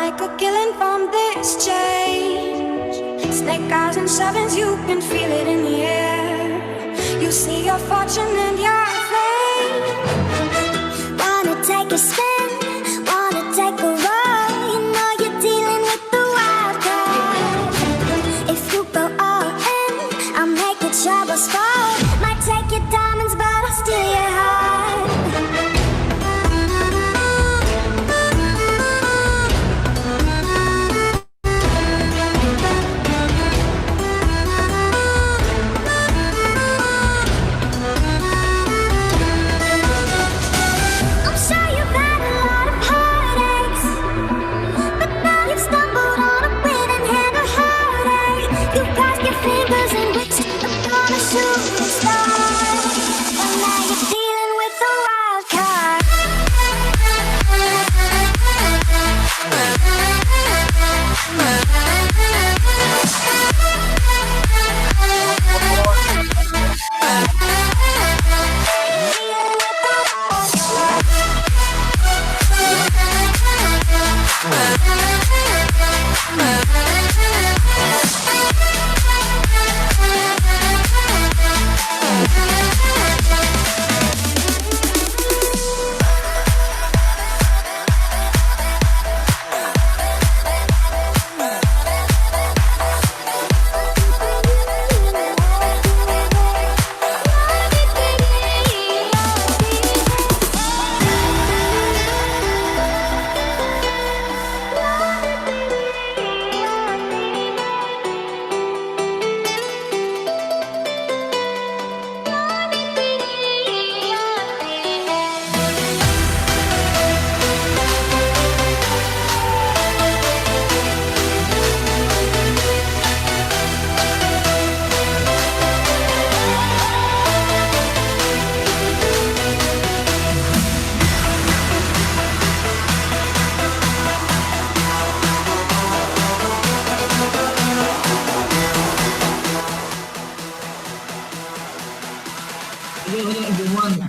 make a killing from this change. Snake eyes and sevens, you can feel it in the air. You see your fortune and your fame. Wanna take a spin, wanna take a roll. You know you're dealing with the wild card. If you go all in, I'll make the troubles fall. Might take your diamonds, but I'll steal your heart.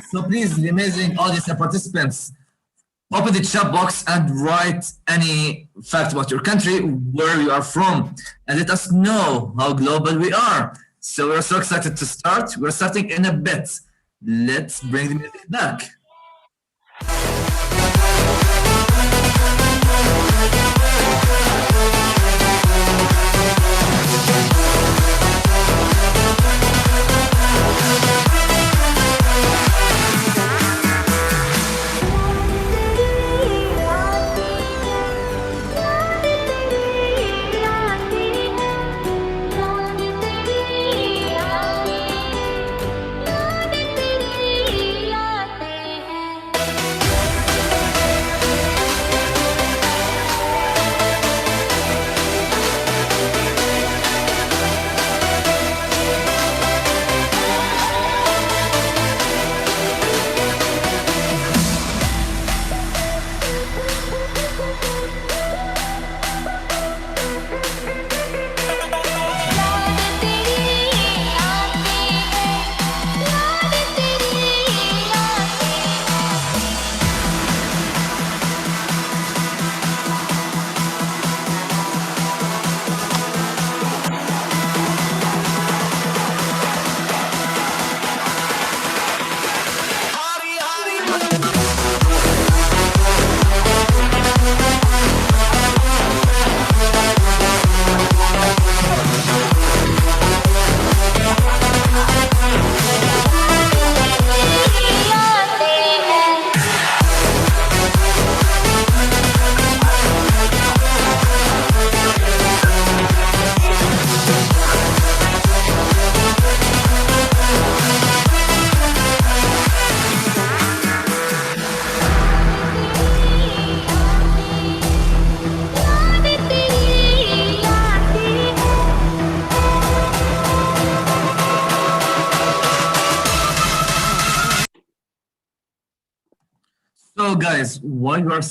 So please, the amazing audience and participants, open the chat box and write any fact about your country, where you are from, and let us know how global we are. So we're so excited to start. We're starting in a bit. Let's bring the music back. So guys, while you are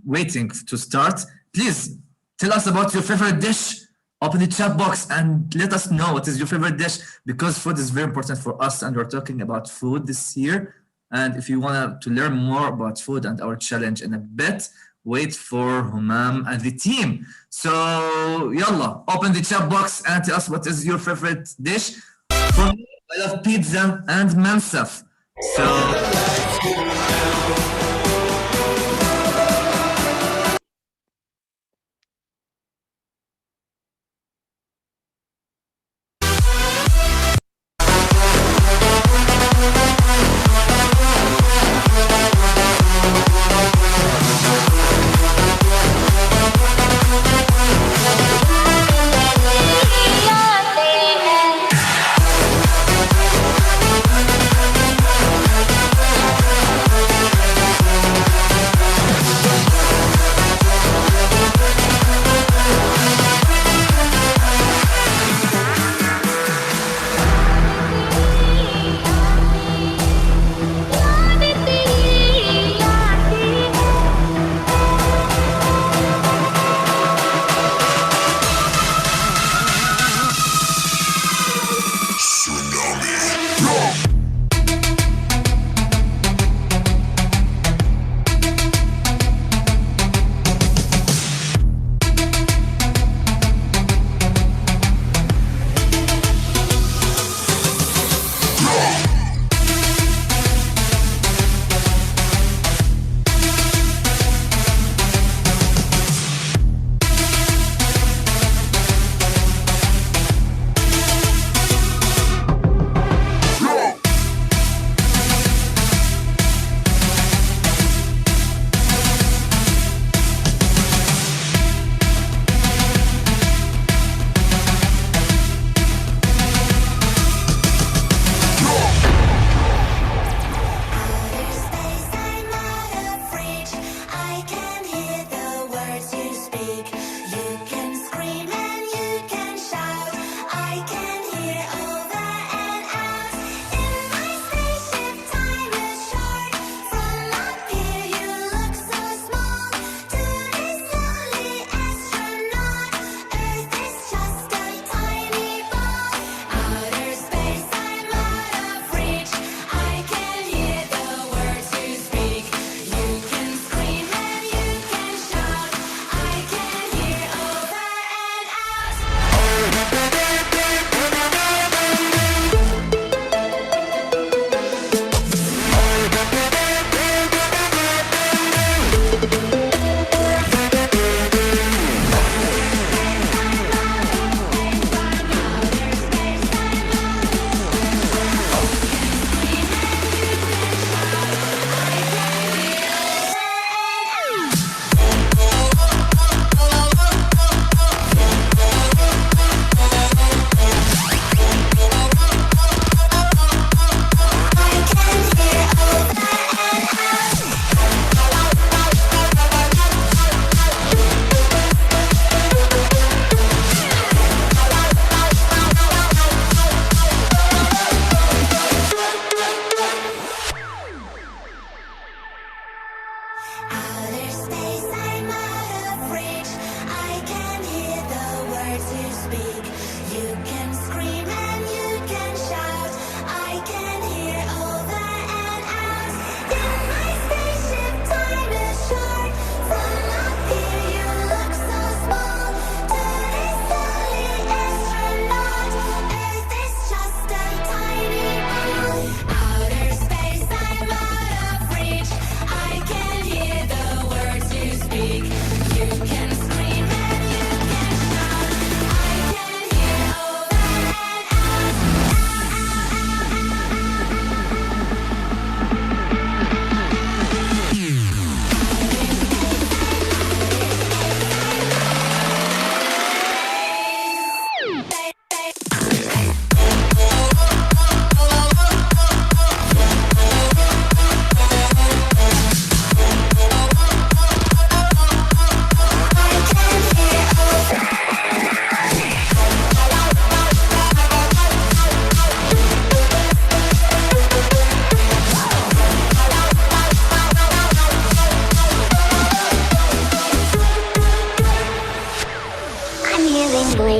waiting to start, please tell us about your favorite dish. Open the chat box and let us know what is your favorite dish, because food is very important for us and we're talking about food this year. And if you want to learn more about food and our challenge in a bit, wait for Humam and the team. So, yalla, open the chat box and tell us what is your favorite dish. For me, I love pizza and mansaf. So,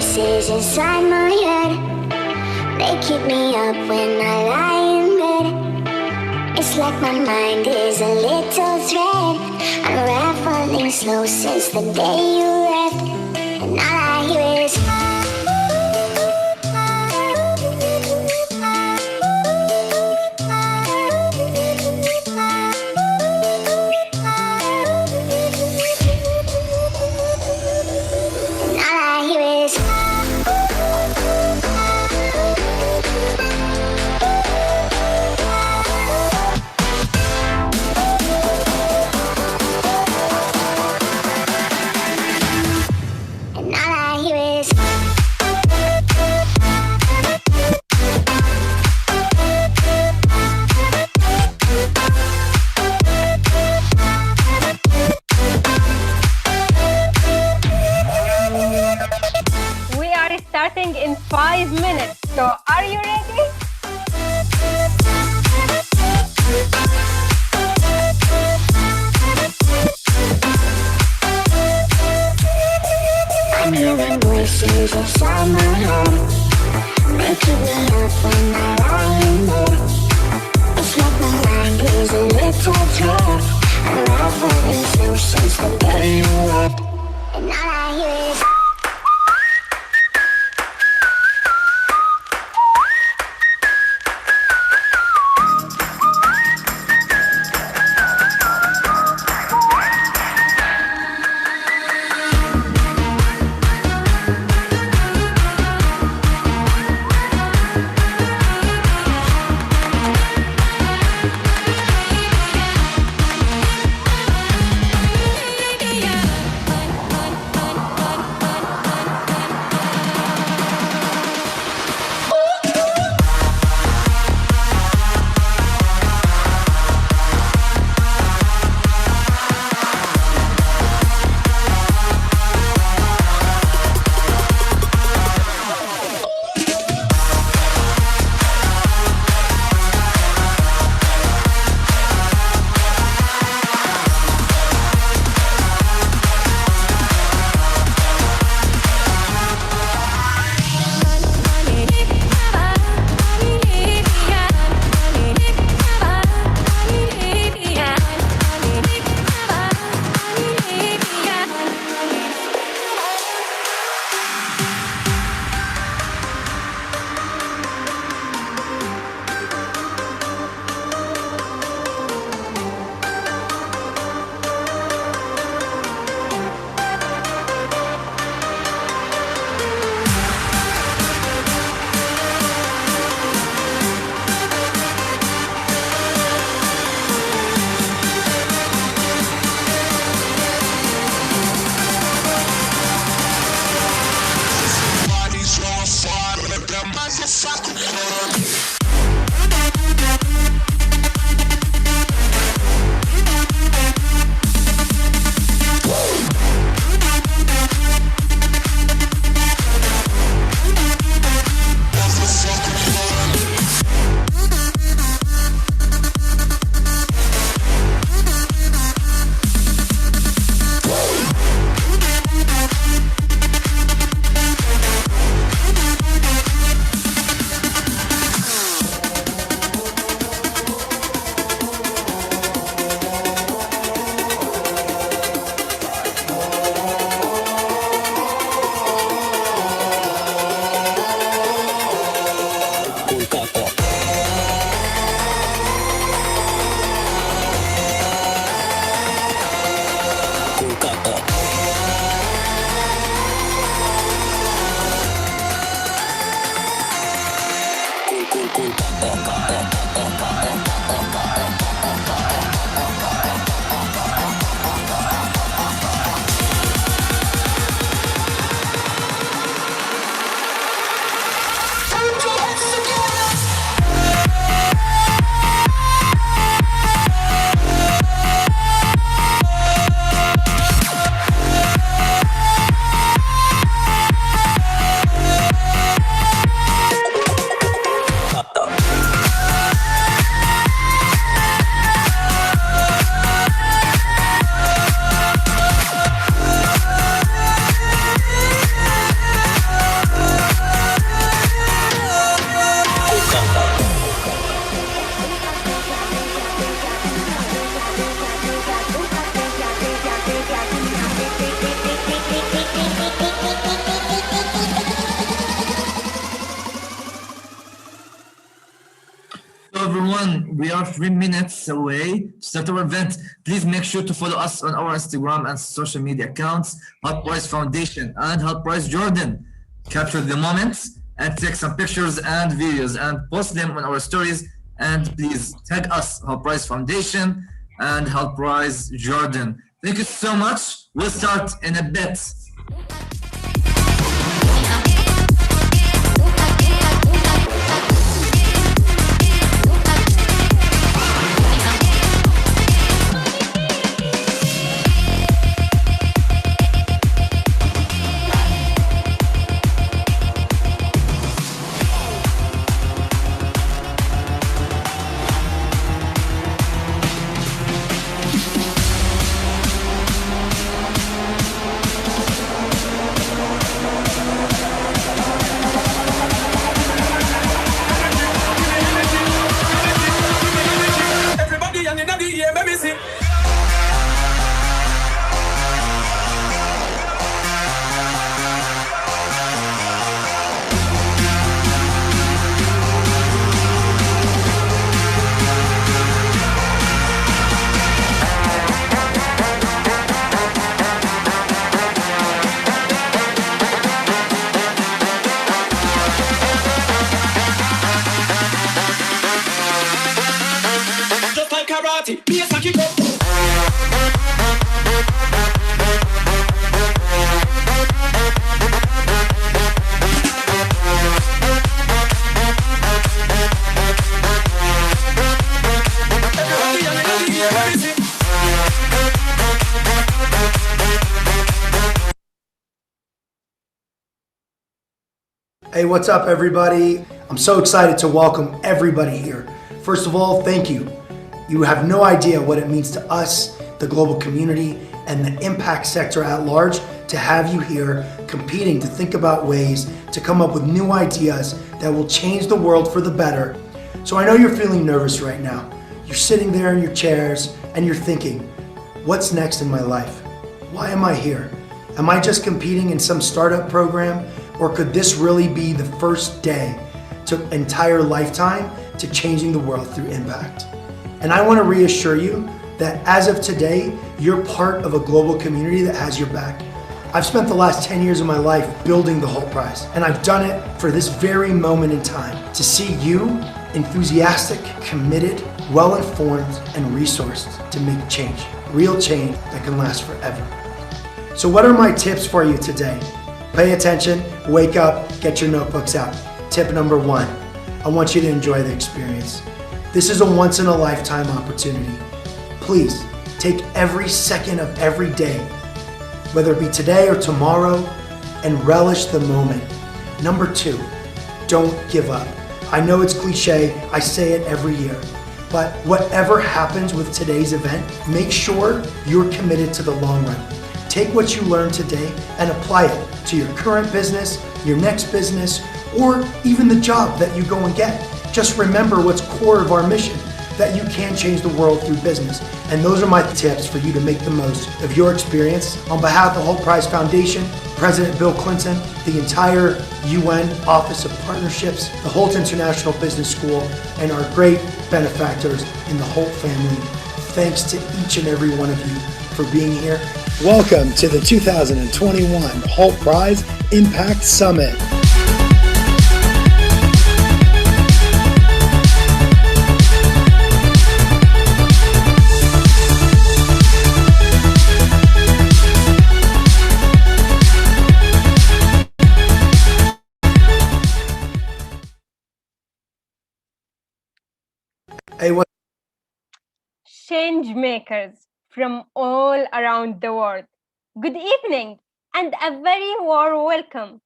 voices inside my head. They keep me up when I lie in bed. It's like my mind is a little thread unraveling. running slow since the day you left, and all I hear is. Starting in 5 minutes. So, are you ready? I'm hearing voices inside my head, making me up when I lie in bed. It's like my mind is a little trap. I'm running slow since the day you left, and all I hear is. everyone, we are 3 minutes away to start our event. Please make sure to follow us on our Instagram and social media accounts, Hot Price Foundation and Hot Price Jordan. Capture the moments and take some pictures and videos and post them on our stories. And please tag us, Hot Price Foundation and Hot Price Jordan. Thank you so much. We'll start in a bit. Hey, what's up, everybody? I'm so excited to welcome everybody here. First of all, thank you. You have no idea what it means to us, the global community, and the impact sector at large to have you here competing to think about ways to come up with new ideas that will change the world for the better. So I know you're feeling nervous right now. You're sitting there in your chairs and you're thinking, what's next in my life? Why am I here? Am I just competing in some startup program? Or could this really be the first day to entire lifetime to changing the world through impact? And I want to reassure you that as of today, you're part of a global community that has your back. I've spent the last 10 years of my life building the Holt Prize, and I've done it for this very moment in time, to see you enthusiastic, committed, well-informed, and resourced to make change, real change that can last forever. So what are my tips for you today? Pay attention, wake up, get your notebooks out. Tip number 1, I want you to enjoy the experience. This is a once-in-a-lifetime opportunity. Please, take every second of every day, whether it be today or tomorrow, and relish the moment. Number 2, don't give up. I know it's cliche, I say it every year, but whatever happens with today's event, make sure you're committed to the long run. Take what you learned today and apply it to your current business, your next business, or even the job that you go and get. Just remember what's core of our mission, that you can change the world through business. And those are my tips for you to make the most of your experience. On behalf of the Holt Prize Foundation, President Bill Clinton, the entire UN Office of Partnerships, the Holt International Business School, and our great benefactors in the Holt family, thanks to each and every one of you for being here. Welcome to the 2021 Holt Prize Impact Summit. Hey, what? Change makers from all around the world. Good evening and a very warm welcome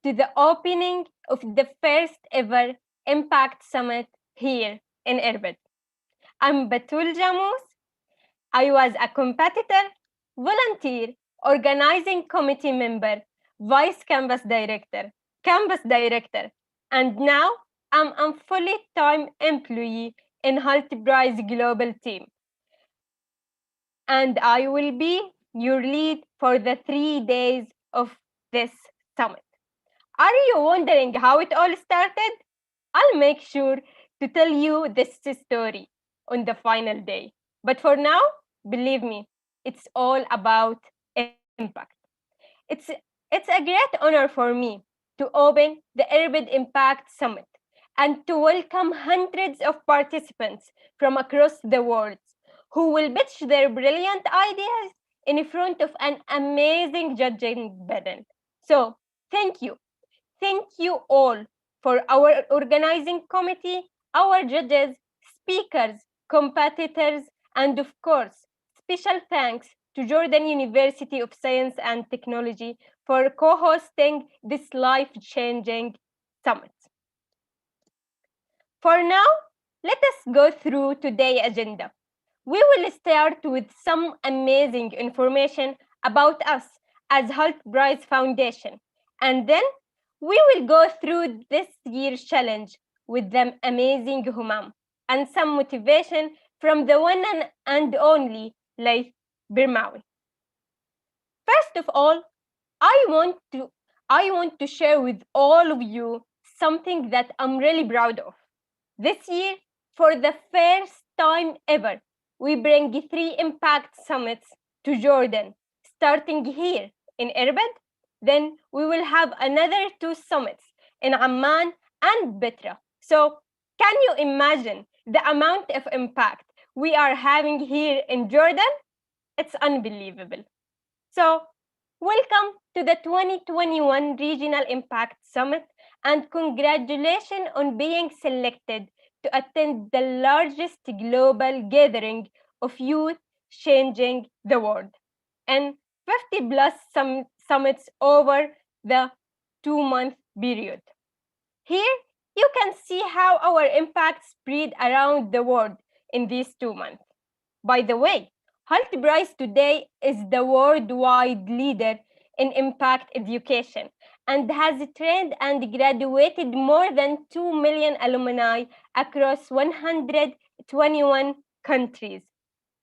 to the opening of the first ever Impact Summit here in Irbid. I'm Batul Jamus. I was a competitor, volunteer, organizing committee member, vice campus director, and now I'm a fully time employee in Holt Prize Global Team. And I will be your lead for the 3 days of this summit. Are you wondering how it all started? I'll make sure to tell you this story on the final day. But for now, believe me, it's all about impact. It's, it's a great honor for me to open the Irbid Impact Summit and to welcome hundreds of participants from across the world who will pitch their brilliant ideas in front of an amazing judging panel. So, thank you. Thank you all for our organizing committee, our judges, speakers, competitors, and of course, special thanks to Jordan University of Science and Technology for co-hosting this life-changing summit. For now, let us go through today's agenda. We will start with some amazing information about us as Halt Prize Foundation, and then we will go through this year's challenge with the amazing Humam and some motivation from the one and only Laith Birmawi. First of all, I want to share with all of you something that I'm really proud of. This year, for the first time ever, we bring 3 impact summits to Jordan, starting here in Irbid. Then we will have another 2 summits in Amman and Petra. So can you imagine the amount of impact we are having here in Jordan? It's unbelievable. So welcome to the 2021 Regional Impact Summit, and congratulations on being selected to attend the largest global gathering of youth changing the world, and 50 plus summits over the 2-month period. Here you can see how our impact spread around the world in these 2 months. By the way, Halt Prize today is the worldwide leader in impact education and has trained and graduated more than 2 million alumni across 121 countries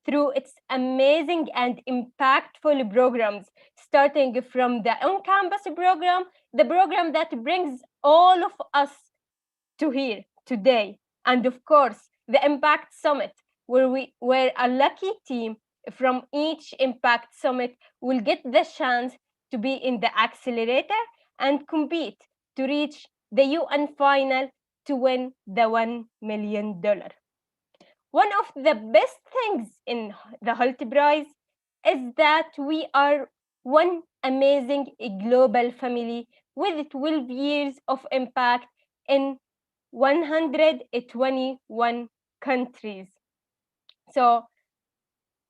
through its amazing and impactful programs, starting from the on-campus program, the program that brings all of us to here today, and of course, the Impact Summit, where a lucky team from each Impact Summit will get the chance to be in the accelerator and compete to reach the UN final to win the $1 million. One of the best things in the Halt Prize is that we are one amazing global family with 12 years of impact in 121 countries. So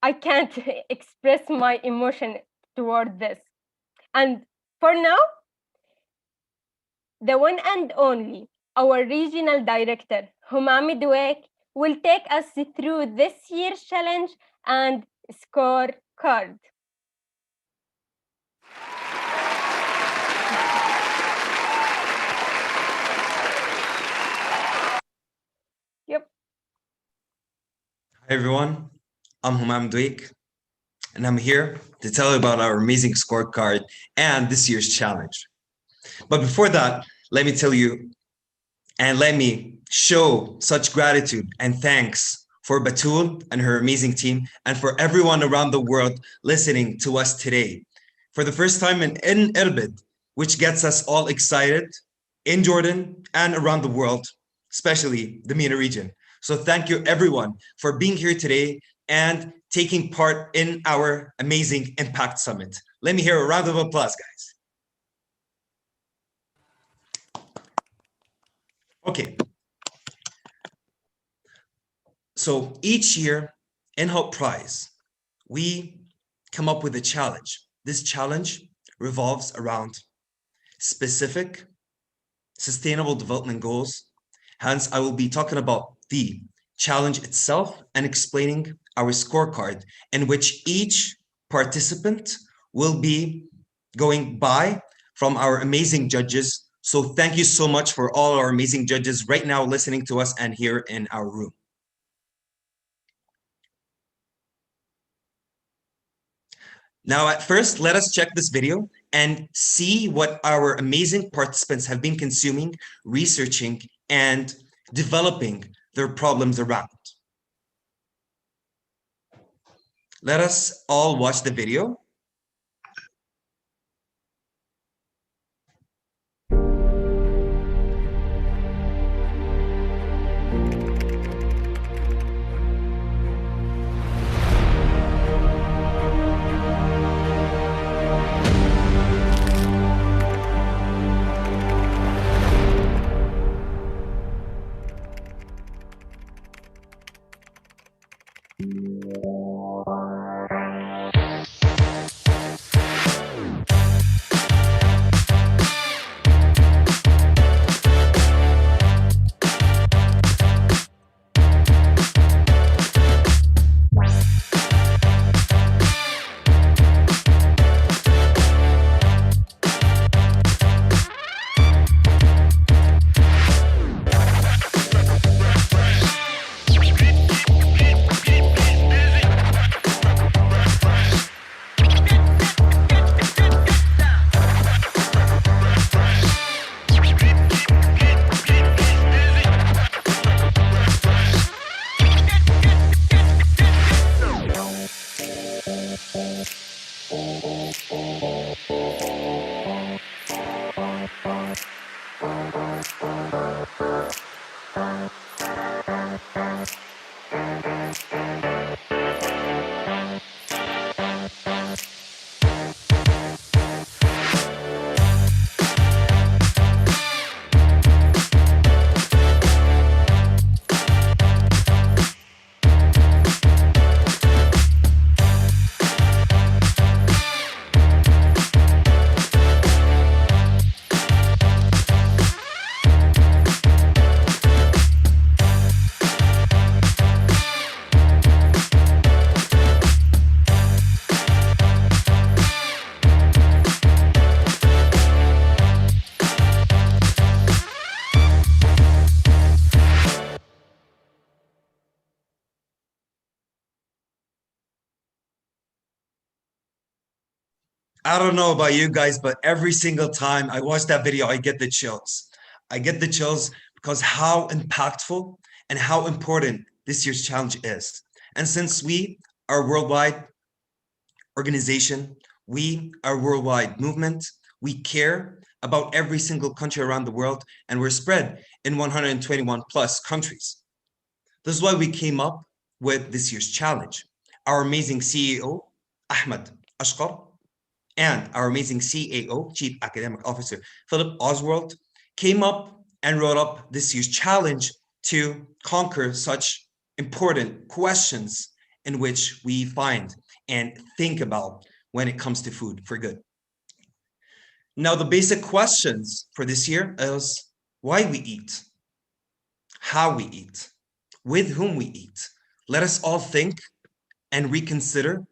I can't express my emotion toward this. And for now, the one and only, our regional director, Humam Dwek, will take us through this year's challenge and scorecard. Yep. Hi everyone, I'm Humam Dweik, and I'm here to tell you about our amazing scorecard and this year's challenge. But before that, let me tell you and let me show such gratitude and thanks for Batul and her amazing team, and for everyone around the world listening to us today. For the first time in Irbid, which gets us all excited in Jordan and around the world, especially the MENA region. So thank you everyone for being here today and taking part in our amazing Impact Summit. Let me hear a round of applause, guys. Okay. So each year in Halt Prize, we come up with a challenge. This challenge revolves around specific sustainable development goals. Hence, I will be talking about the challenge itself and explaining our scorecard, in which each participant will be going by from our amazing judges. So thank you so much for all our amazing judges right now listening to us and here in our room. Now, at first, let us check this video and see what our amazing participants have been consuming, researching, and developing their problems around. Let us all watch the video. I don't know about you guys, but every single time I watch that video, I get the chills. I get the chills because how impactful and how important this year's challenge is. And since we are a worldwide organization, we are a worldwide movement, we care about every single country around the world, and we're spread in 121 plus countries. This is why we came up with this year's challenge. Our amazing CEO, Ahmed Ashkar, and our amazing CAO, Chief Academic Officer, Philip Oswald, came up and wrote up this year's challenge to conquer such important questions in which we find and think about when it comes to food for good. Now, the basic questions for this year is why we eat, how we eat, with whom we eat. Let us all think and reconsider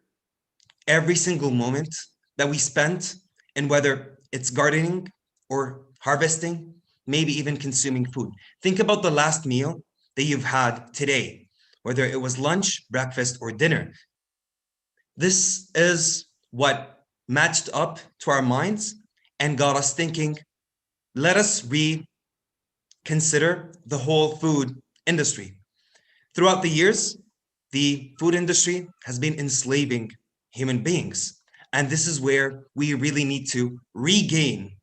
every single moment that we spent in whether it's gardening or harvesting, maybe even consuming food. Think about the last meal that you've had today, whether it was lunch, breakfast, or dinner. This is what matched up to our minds and got us thinking, let us reconsider the whole food industry. Throughout the years, the food industry has been enslaving human beings. And this is where we really need to regain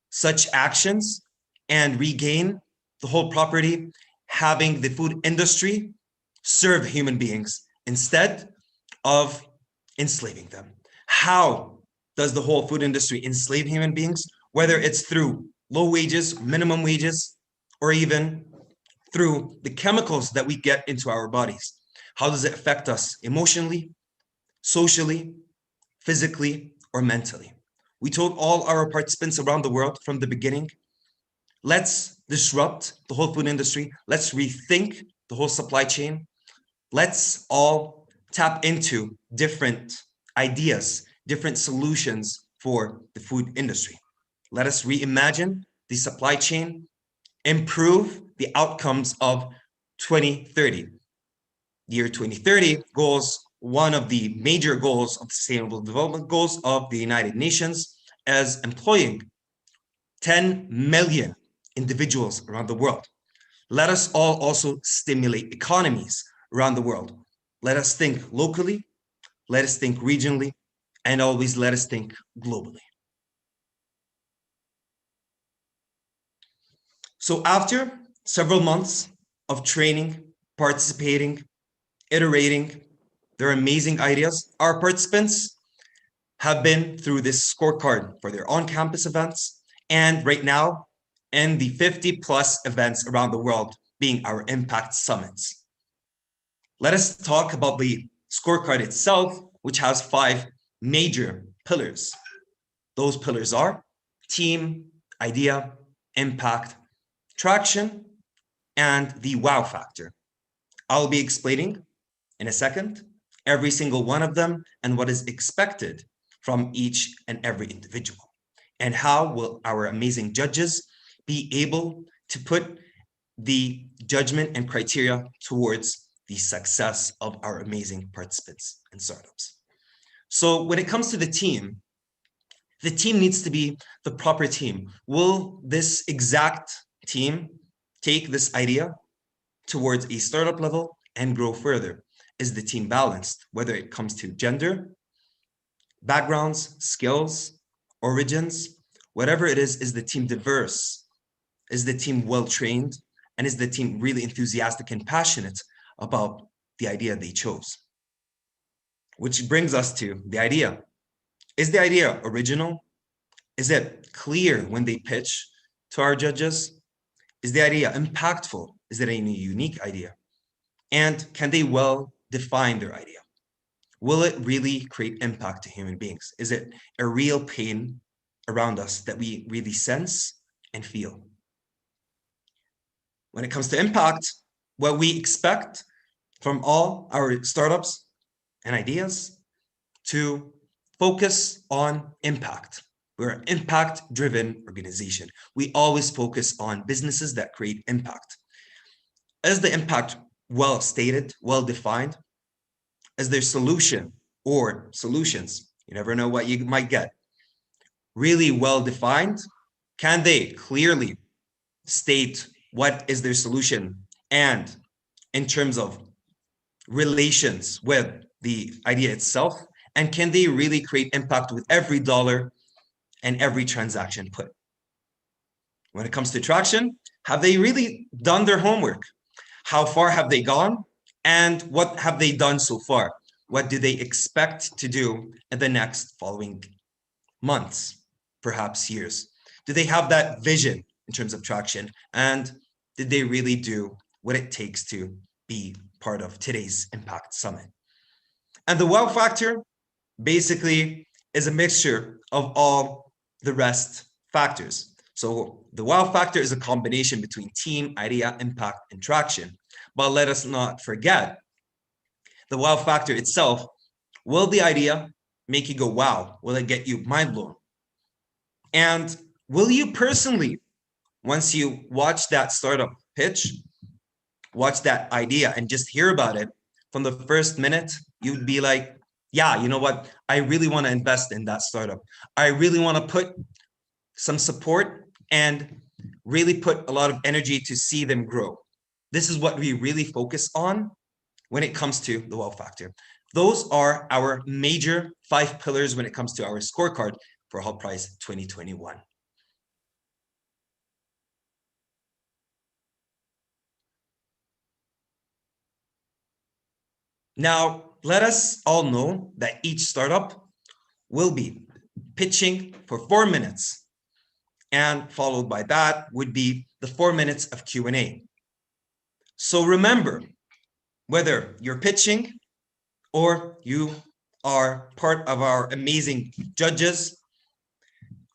such actions and regain the whole property, having the food industry serve human beings instead of enslaving them. How does the whole food industry enslave human beings? Whether it's through low wages, minimum wages, or even through the chemicals that we get into our bodies. How does it affect us emotionally, socially, physically, or mentally? We told all our participants around the world from the beginning, let's disrupt the whole food industry. Let's rethink the whole supply chain. Let's all tap into different ideas, different solutions for the food industry. Let us reimagine the supply chain, improve the outcomes of 2030. The year 2030 goals, one of the major goals of the Sustainable Development Goals of the United Nations, as employing 10 million individuals around the world. let us all also stimulate economies around the world. Let us think locally, let us think regionally, and always let us think globally. So after several months of training, participating, iterating their amazing ideas, our participants have been through this scorecard for their on-campus events, and right now in the 50 plus events around the world being our impact summits. Let us talk about the scorecard itself, which has 5 major pillars. Those pillars are team, idea, impact, traction, and the wow factor. I'll be explaining in a second every single one of them and what is expected from each and every individual, and how will our amazing judges be able to put the judgment and criteria towards the success of our amazing participants and startups. So when it comes to the team needs to be the proper team. Will this exact team take this idea towards a startup level and grow further? Is the team balanced, whether it comes to gender, backgrounds, skills, origins, whatever it is the team diverse? Is the team well-trained? And is the team really enthusiastic and passionate about the idea they chose? Which brings us to the idea. Is the idea original? Is it clear when they pitch to our judges? Is the idea impactful? Is it a unique idea? And can they well define their idea? Will it really create impact to human beings? Is it a real pain around us that we really sense and feel? When it comes to impact, what we expect from all our startups and ideas to focus on impact. We're an impact-driven organization. We always focus on businesses that create impact. Is the impact well stated, well defined? Is their solution or solutions, you never know what you might get, really well defined? Can they clearly state what is their solution and in terms of relations with the idea itself? And can they really create impact with every dollar and every transaction put? When it comes to traction, have they really done their homework? How far have they gone? And what have they done so far? What do they expect to do in the next following months, perhaps years? Do they have that vision in terms of traction? And did they really do what it takes to be part of today's Impact Summit? And the wow factor basically is a mixture of all the rest factors. So the wow factor is a combination between team, idea, impact, and traction. But let us not forget the wow factor itself. Will the idea make you go, wow? Will it get you mind blown? And will you personally, once you watch that startup pitch, watch that idea and just hear about it from the first minute, you'd be like, yeah, you know what? I really want to invest in that startup. I really want to put some support and really put a lot of energy to see them grow. This is what we really focus on when it comes to the wow factor. Those are our major 5 pillars when it comes to our scorecard for Hub Prize 2021. Now, let us all know that each startup will be pitching for 4 minutes, and followed by that would be the 4 minutes of Q&A. So remember, whether you're pitching or you are part of our amazing judges,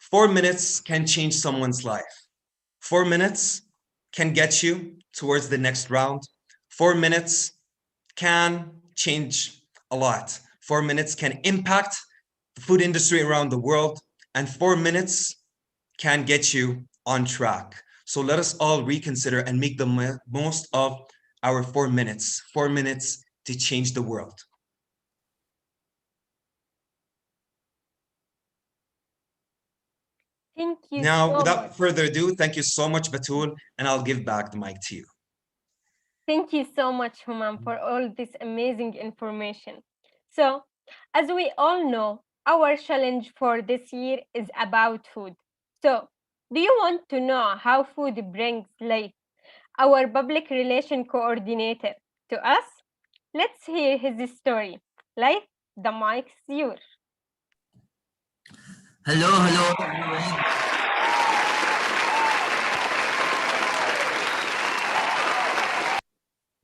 4 minutes can change someone's life. 4 minutes can get you towards the next round. 4 minutes can change a lot. 4 minutes can impact the food industry around the world, and 4 minutes can get you on track. So let us all reconsider and make the most of our 4 minutes. 4 minutes to change the world. Thank you Now, so without much. further ado, thank you so much, Batul, and I'll give back the mic to you. Thank you so much, Humam, for all this amazing information. So, as we all know, our challenge for this year is about food. So, do you want to know how food brings life, our public relation coordinator, to us? Let's hear his story. Life, the mic's yours. Hello, everyone.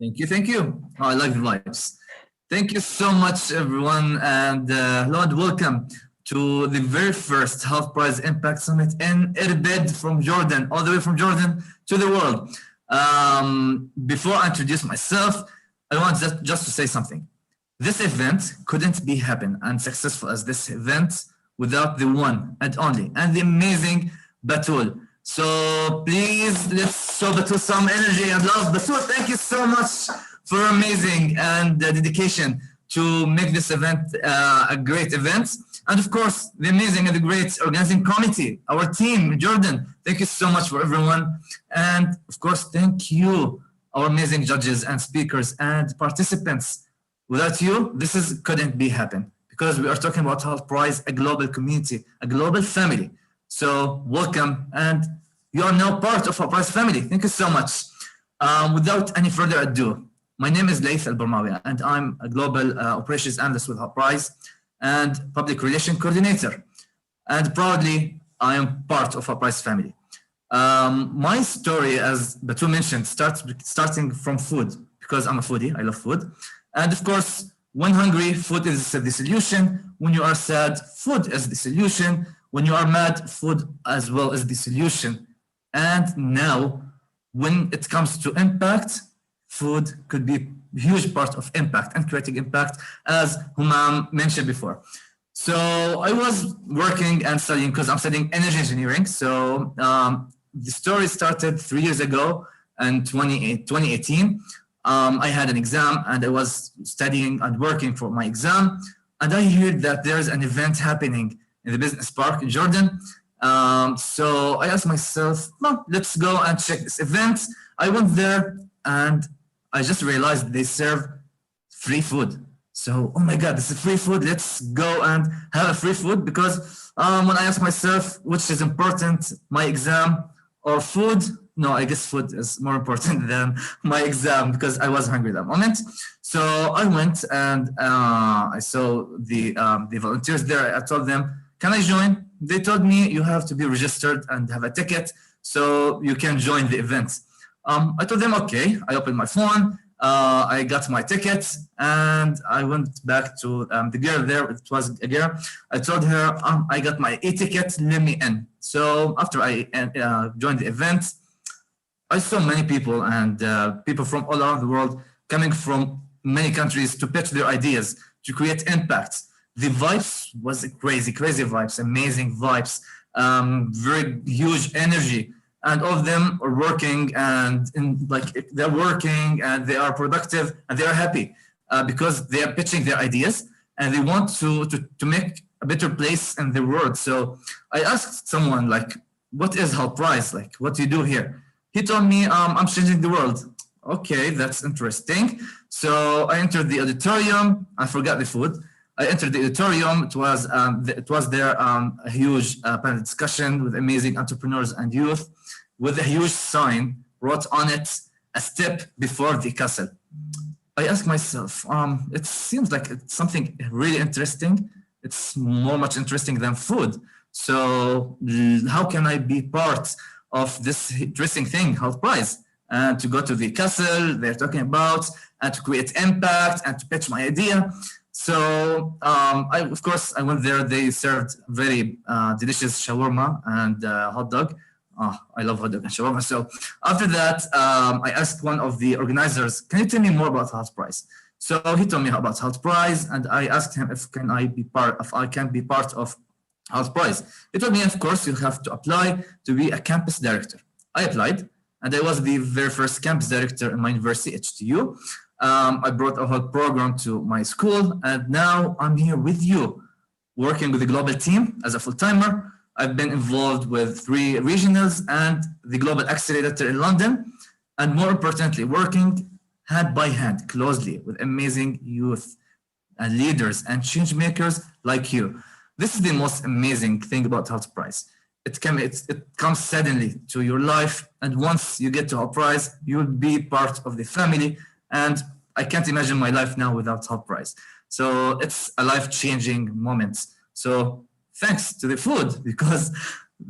Thank you. Oh, I like the vibes. Thank you so much, everyone, and hello and welcome to the very first Health Prize Impact Summit in Irbid from Jordan, all the way from Jordan to the world. Before I introduce myself, I want just to say something. This event couldn't be happen and successful as this event without the one and only and the amazing Batul. So please let's show Batul some energy and love. Batul, thank you so much for amazing and dedication to make this event a great event. And of course, the amazing and the great organizing committee, our team, Jordan. Thank you so much for everyone. And of course, thank you, our amazing judges and speakers and participants. Without you, couldn't be happen because we are talking about Health Prize, a global community, a global family. So welcome, and you are now part of our Prize family. Thank you so much. Without any further ado, my name is Laith Al-Barmawi, and I'm a global operations analyst with Health Prize and public relation coordinator. And proudly, I am part of our Prize family. My story, as Batu mentioned, starting from food, because I'm a foodie, I love food. And of course, when hungry, food is the solution. When you are sad, food is the solution. When you are mad, food as well is the solution. And now, when it comes to impact, food could be a huge part of impact and creating impact, as Humam mentioned before. So I was working and studying because I'm studying energy engineering. So the story started 3 years ago in 2018. I had an exam and I was studying and working for my exam. And I heard that there's an event happening in the business park in Jordan. So I asked myself, well, let's go and check this event. I went there and I just realized they serve free food. So, oh my God, this is free food. Let's go and have a free food because when I asked myself which is important, my exam or food, no, I guess food is more important than my exam because I was hungry that moment. So I went and I saw the volunteers there. I told them, can I join? They told me you have to be registered and have a ticket so you can join the event. I told them, okay. I opened my phone. I got my ticket and I went back to the girl there. It was a girl. I told her, I got my e-ticket, let me in. So after I joined the event, I saw many people and people from all around the world coming from many countries to pitch their ideas, to create impact. The vibes was crazy vibes, amazing vibes, very huge energy. And all of them are working and they're working and they are productive and they are happy because they are pitching their ideas and they want to make a better place in the world. So I asked someone what is Health Prize? What do you do here? He told me, I'm changing the world. Okay, that's interesting. So I entered the auditorium. I forgot the food. I entered the auditorium. It was there a huge panel discussion with amazing entrepreneurs and youth, with a huge sign wrote on it, a step before the castle. I asked myself, it seems like it's something really interesting. It's much interesting than food. So how can I be part of this interesting thing, Health Prize? And to go to the castle they're talking about and to create impact and to pitch my idea. So of course I went there. They served very delicious shawarma and hot dog. Oh, I love hot dog and shawarma. So after that, I asked one of the organizers, can you tell me more about Health Prize? So he told me about Health Prize and I asked him if I can be part of Health Prize. He told me, of course, you have to apply to be a campus director. I applied and I was the very first campus director in my university, HTU. I brought a whole program to my school and now I'm here with you, working with the global team as a full-timer. I've been involved with 3 regionals and the Global Accelerator in London, and more importantly, working hand by hand, closely with amazing youth and leaders and change makers like you. This is the most amazing thing about Health Prize. It comes suddenly to your life, and once you get to Health Prize, you'll be part of the family. And I can't imagine my life now without Health Prize. So it's a life-changing moment. So thanks to the food, because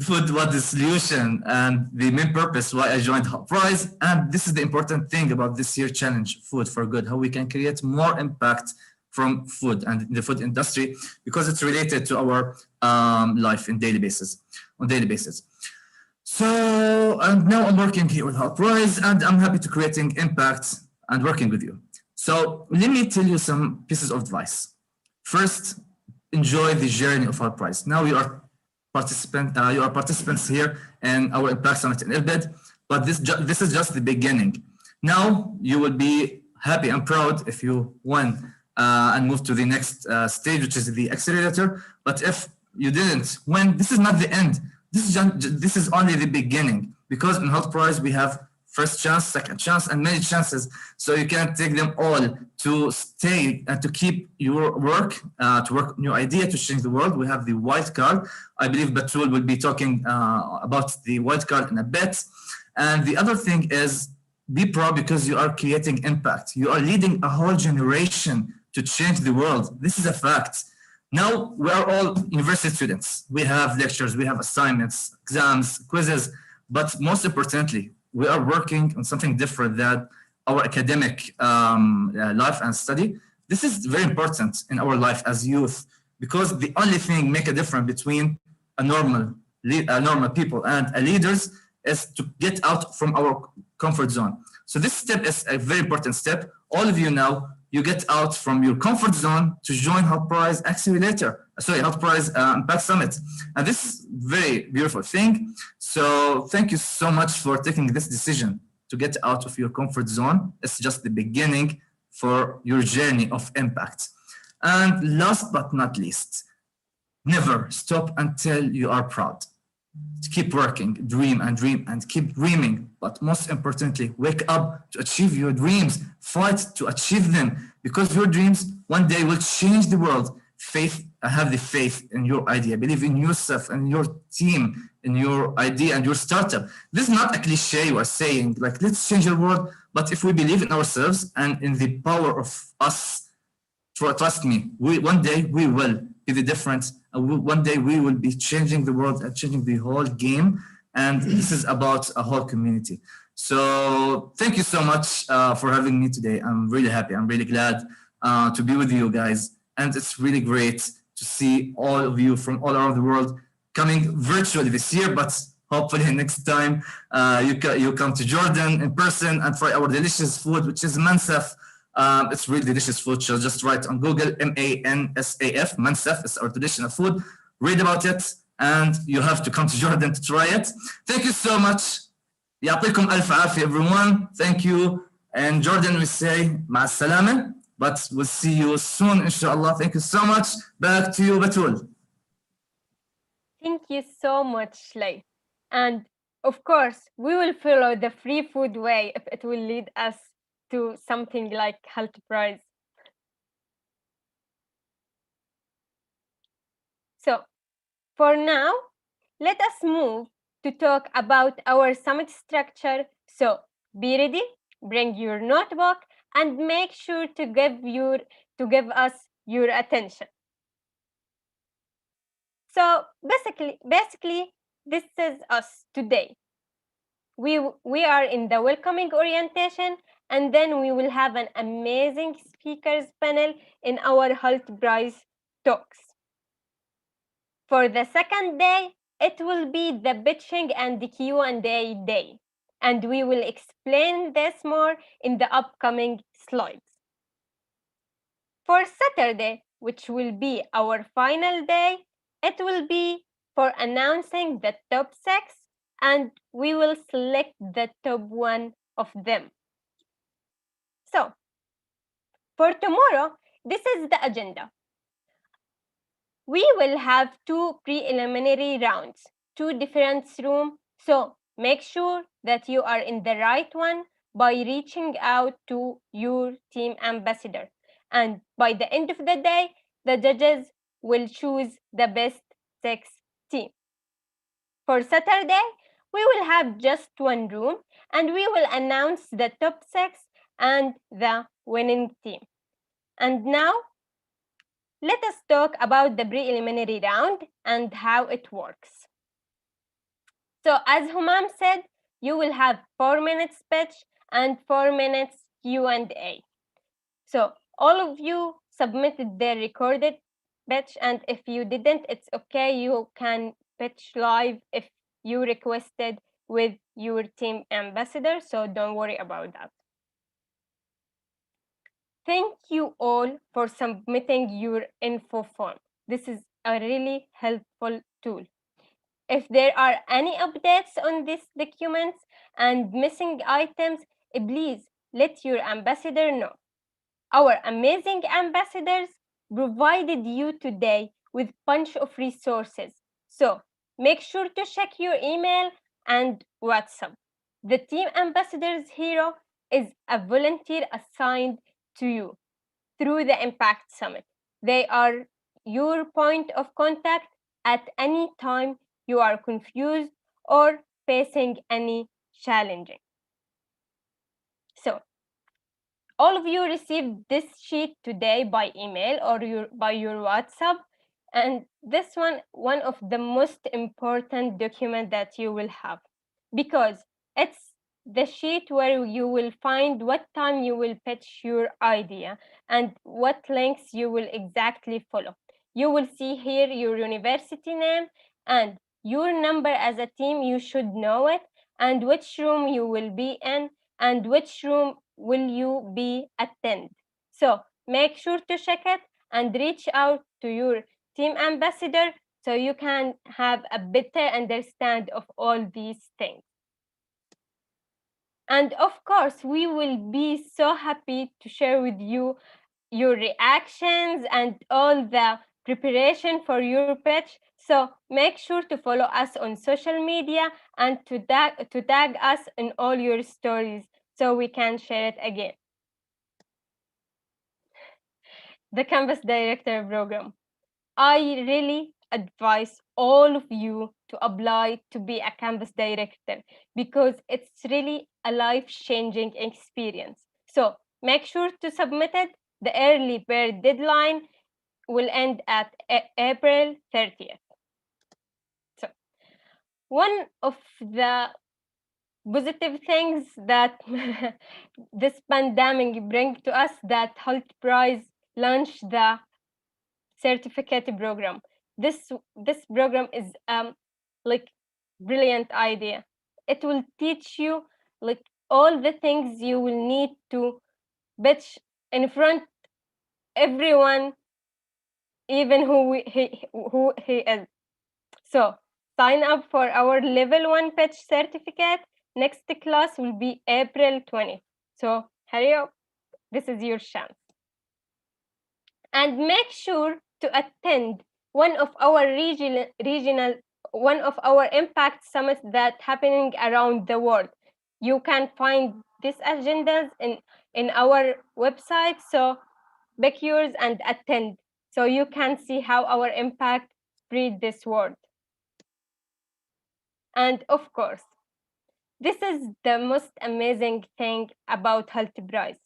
food was the solution and the main purpose why I joined Health Prize. And this is the important thing about this year challenge, Food for Good, how we can create more impact from food and the food industry, because it's related to our life on daily basis. So, and now I'm working here with Health Prize, and I'm happy to creating impact and working with you. So let me tell you some pieces of advice. First, enjoy the journey of Health Prize. Now you are participants here in our Impact Summit in Irbid, but this is just the beginning. Now you will be happy and proud if you won and move to the next stage, which is the accelerator. But if you didn't win, this is not the end. This is only the beginning, because in Health Prize we have first chance, second chance, and many chances. So you can take them all to stay and to keep your work, to work on your idea to change the world. We have the white card. I believe Batul will be talking about the white card in a bit. And the other thing is, be proud, because you are creating impact. You are leading a whole generation to change the world. This is a fact. Now we are all university students. We have lectures, we have assignments, exams, quizzes, but most importantly, we are working on something different than our academic life and study. This is very important in our life as youth, because the only thing make a difference between a normal people and a leaders is to get out from our comfort zone. So this step is a very important step. All of you now, you get out from your comfort zone to join Health Prize Health Prize Impact Summit. And this is very beautiful thing. So thank you so much for taking this decision to get out of your comfort zone. It's just the beginning for your journey of impact. And last but not least, never stop until you are proud. Keep working, dream and keep dreaming. But most importantly, wake up to achieve your dreams. Fight to achieve them, because your dreams one day will change the world. Have the faith in your idea. Believe in yourself and your team, in your idea and your startup. This is not a cliche you are saying, like, let's change the world. But if we believe in ourselves and in the power of us, trust me, one day we will be the difference. One day we will be changing the world and changing the whole game. And this is about a whole community. So thank you so much for having me today. I'm really happy. I'm really glad to be with you guys. And it's really great to see all of you from all around the world coming virtually this year, but hopefully next time you come to Jordan in person and try our delicious food, which is mansaf. It's really delicious food. So just write on Google MANSAF. Mansaf is our traditional food. Read about it, and you have to come to Jordan to try it. Thank you so much. يعطيكم ألف عافية, everyone. Thank you. And Jordan, we say مع السلامة, but we'll see you soon, inshallah. Thank you so much. Back to you, Batul. Thank you so much, Lay. And of course, we will follow the free food way if it will lead us to something like Health Prize. So, for now, let us move to talk about our summit structure. So, be ready, bring your notebook, and make sure to give us your attention. So basically, this is us today. We are in the welcoming orientation, and then we will have an amazing speakers panel in our Health Prize talks. For the second day, it will be the pitching and the Q&A day, and we will explain this more in the upcoming slides. For Saturday, which will be our final day, it will be for announcing the top 6, and we will select the top 1 of them. So, for tomorrow, this is the agenda. We will have 2 preliminary rounds, 2 different rooms, so make sure that you are in the right one. by reaching out to your team ambassador. And by the end of the day, the judges will choose the best 6 team. For Saturday, we will have just one room and we will announce the top 6 and the winning team. And now, let us talk about the preliminary round and how it works. So, as Humam said, you will have 4 minutes pitch and 4 minutes Q&A. So, all of you submitted their recorded pitch, and if you didn't, it's okay. You can pitch live if you requested with your team ambassador, so don't worry about that. Thank you all for submitting your info form. This is a really helpful tool. If there are any updates on these documents and missing items, please let your ambassador know. Our amazing ambassadors provided you today with bunch of resources. So make sure to check your email and WhatsApp. The Team Ambassadors Hero is a volunteer assigned to you through the Impact Summit. They are your point of contact at any time you are confused or facing any challenging. So, all of you received this sheet today by email or by your WhatsApp, and this one of the most important document that you will have, because it's the sheet where you will find what time you will pitch your idea and what links you will exactly follow. You will see here your university name and your number as a team, you should know it, and which room you will be in and which room will you be attend. So make sure to check it and reach out to your team ambassador so you can have a better understand of all these things. And of course, we will be so happy to share with you your reactions and all the preparation for your pitch. So make sure to follow us on social media and to tag us in all your stories so we can share it again. The Canvas Director Program. I really advise all of you to apply to be a Canvas Director because it's really a life-changing experience. So make sure to submit it. The early bird deadline will end at April 30th. So one of the positive things that this pandemic bring to us that Halt Prize launched the certificate program. This program is like brilliant idea. It will teach you like all the things you will need to pitch in front everyone, even who he is. So sign up for our level 1 pitch certificate. Next class will be April 20th. So hurry up. This is your chance. And make sure to attend one of our regional one of our impact summits that happening around the world. You can find these agendas in our website. So pick yours and attend so you can see how our impact spread this world. And of course, this is the most amazing thing about Health Prize.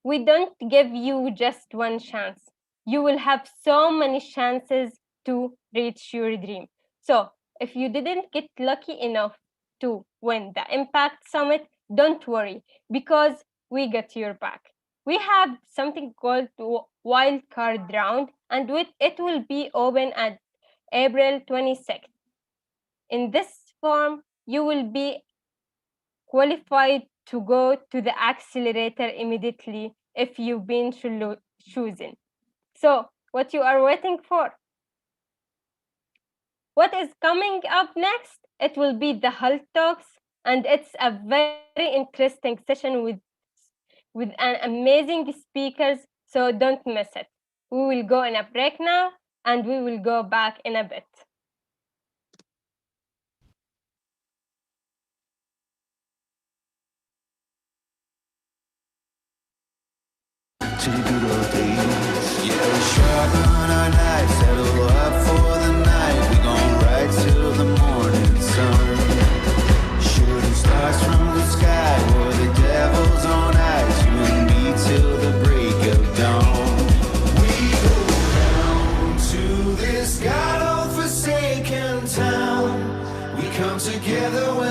We don't give you just one chance. You will have so many chances to reach your dream. So if you didn't get lucky enough to win the Impact Summit, don't worry because we got your back. We have something called Wild Card Round, and it will be open at April 26th. In this form, you will be qualified to go to the accelerator immediately if you've been chosen. So, what you are waiting for? What is coming up next? It will be the Health Talks, and it's a very interesting session with an amazing speakers. So don't miss it. We will go in a break now, and we will go back in a bit.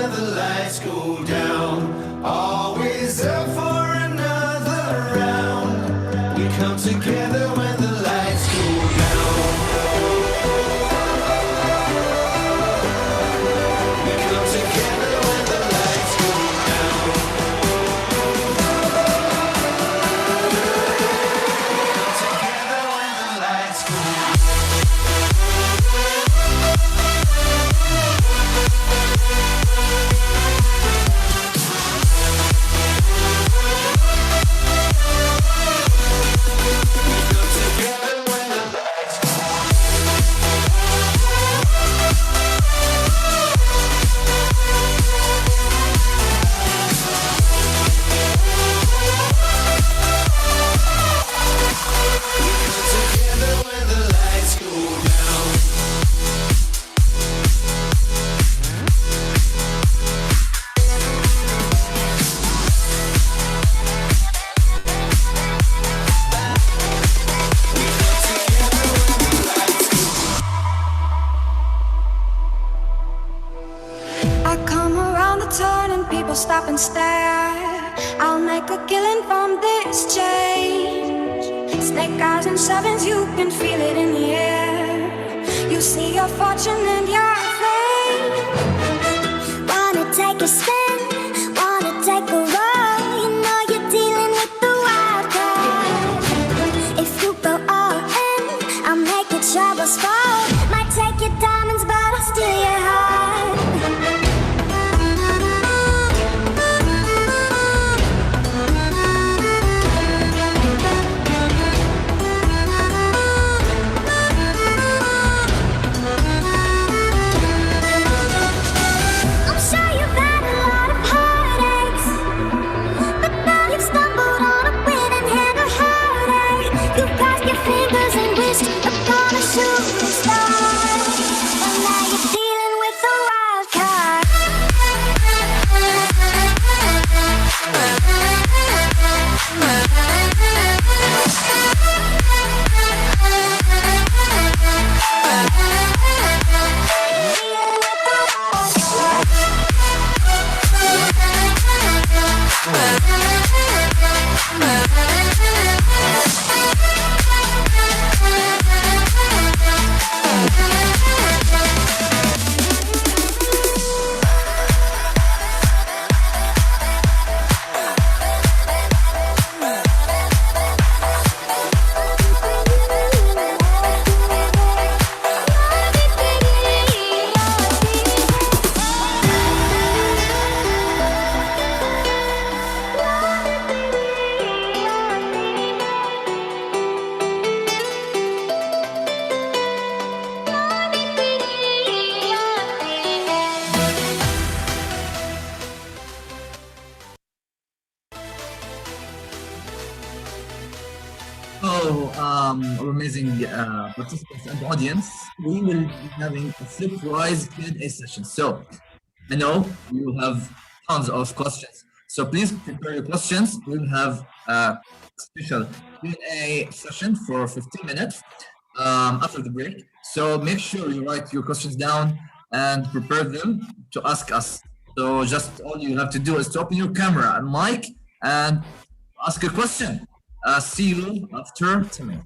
when the lights go down. Always up for another round. We come together when the lights go down. We come together when the lights go down. We come together when the lights go down. I come around the turn and people stop and stare. I'll make a killing from this change. Snake eyes and sevens, you can feel it in the air. You see your fortune and your fame. Wanna take a spin, wanna take a roll. You know you're dealing with the wild card. If you go all in, I'll make your troubles fall. Might take your diamonds, but I'll steal your heart. I'm sure you've had a lot of heartaches, but now you've stumbled on a winning hand of heartache. You've crossed your fingers and wished upon a shooting star, and now you're dealing with a wild card. So, our amazing participants and audience, we will be having a flip-wise Q&A session. So, I know you have tons of questions. So please prepare your questions. We'll have a special Q&A session for 15 minutes after the break. So make sure you write your questions down and prepare them to ask us. So just all you have to do is to open your camera and mic and ask a question. See you after 10 minutes.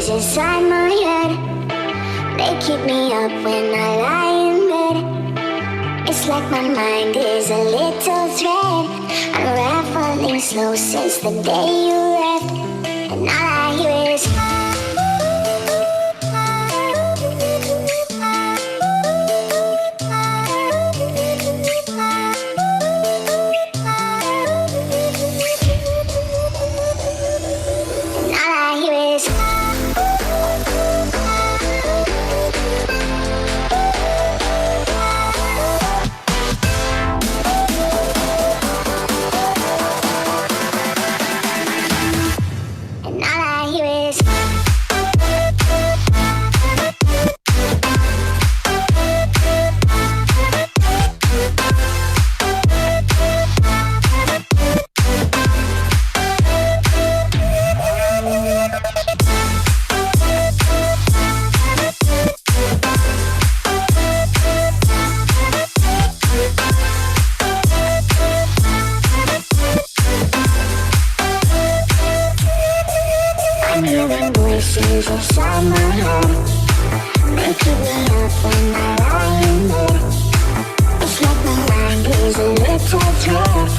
voices inside my head. They keep me up when I lie in bed. It's like my mind is a little thread, unraveling slow since the day you left. And all I hear is voices inside my head. They keep me up when I lie in bed. It's like my mind is a little thread,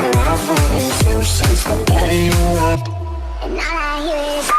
unraveling slow since the day you left. And all I hear is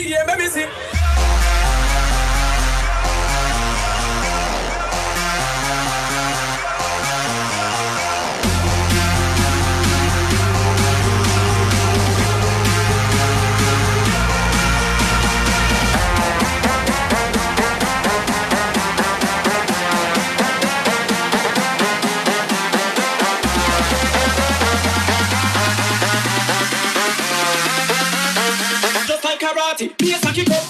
yeah, let me see. Just like karate, be a saki cup.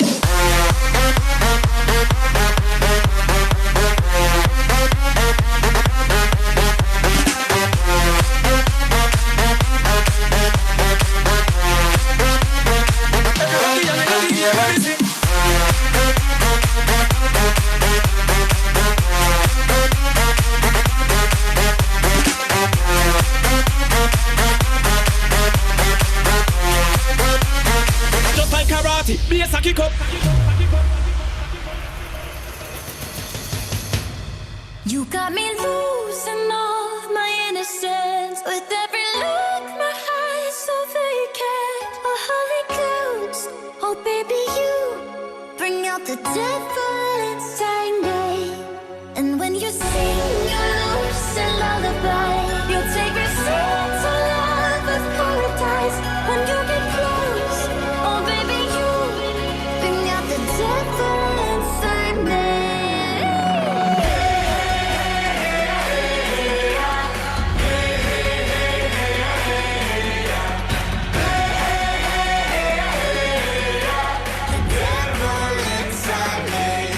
Just like karate, be a saki cup. You got me losing all of my innocence. With every look, my eyes so vacant. A holy ghost, oh baby, you bring out the devil inside me. And when you sing your lucid lullaby, you take me to love with paradise. When you get close, oh baby, you bring out the devil inside me. Devil inside me.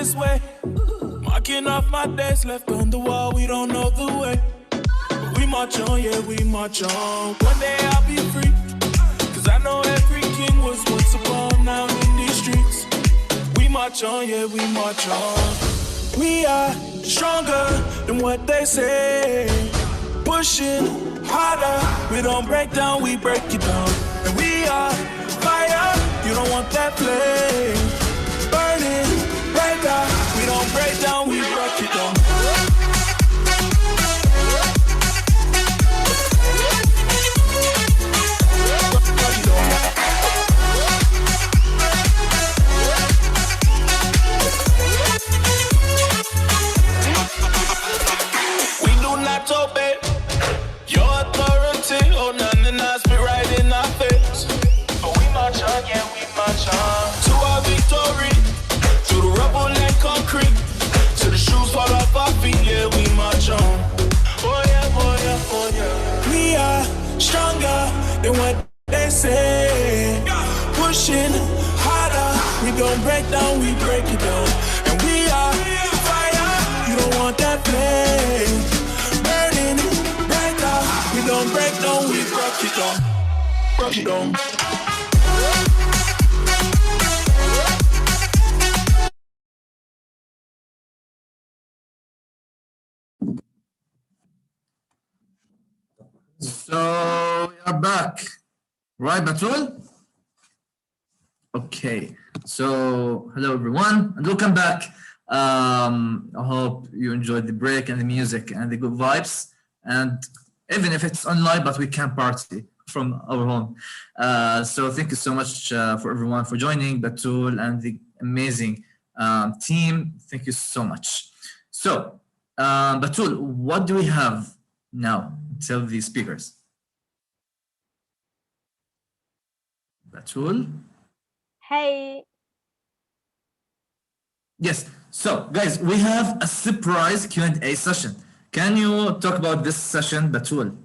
this way. Marking off my days left on the wall, we don't know the way. But we march on, yeah, we march on. One day I'll be free, cause I know every king was once upon now in these streets. We march on, yeah, we march on. We are stronger than what they say. Pushing harder, we don't break down, we break it down. And we are fire, you don't want that flame. Burning brighter, we don't break down, we break it down. We do not obey your authority, oh none and I spit right in our face. But we march on, yeah, we march on to our victory, through the rubble and concrete, till the shoes fall off our feet, yeah, we march on. Oh yeah, oh yeah, oh yeah. We are stronger than what they say. Pushing harder, we don't break down, we break it down. And we are fire, you don't want that flame. Burning brighter, we don't break down, we break it down. Break it down. So we are back, right, Batul? Okay, so hello everyone and welcome back. I hope you enjoyed the break and the music and the good vibes, and even if it's online, but we can party from our home. So thank you so much for everyone for joining, Batul and the amazing team. Thank you so much. So Batul, what do we have now? Tell the speakers. Batul? Hey, Yes. So, guys, we have a surprise Q&A session. Can you talk about this session, Batul?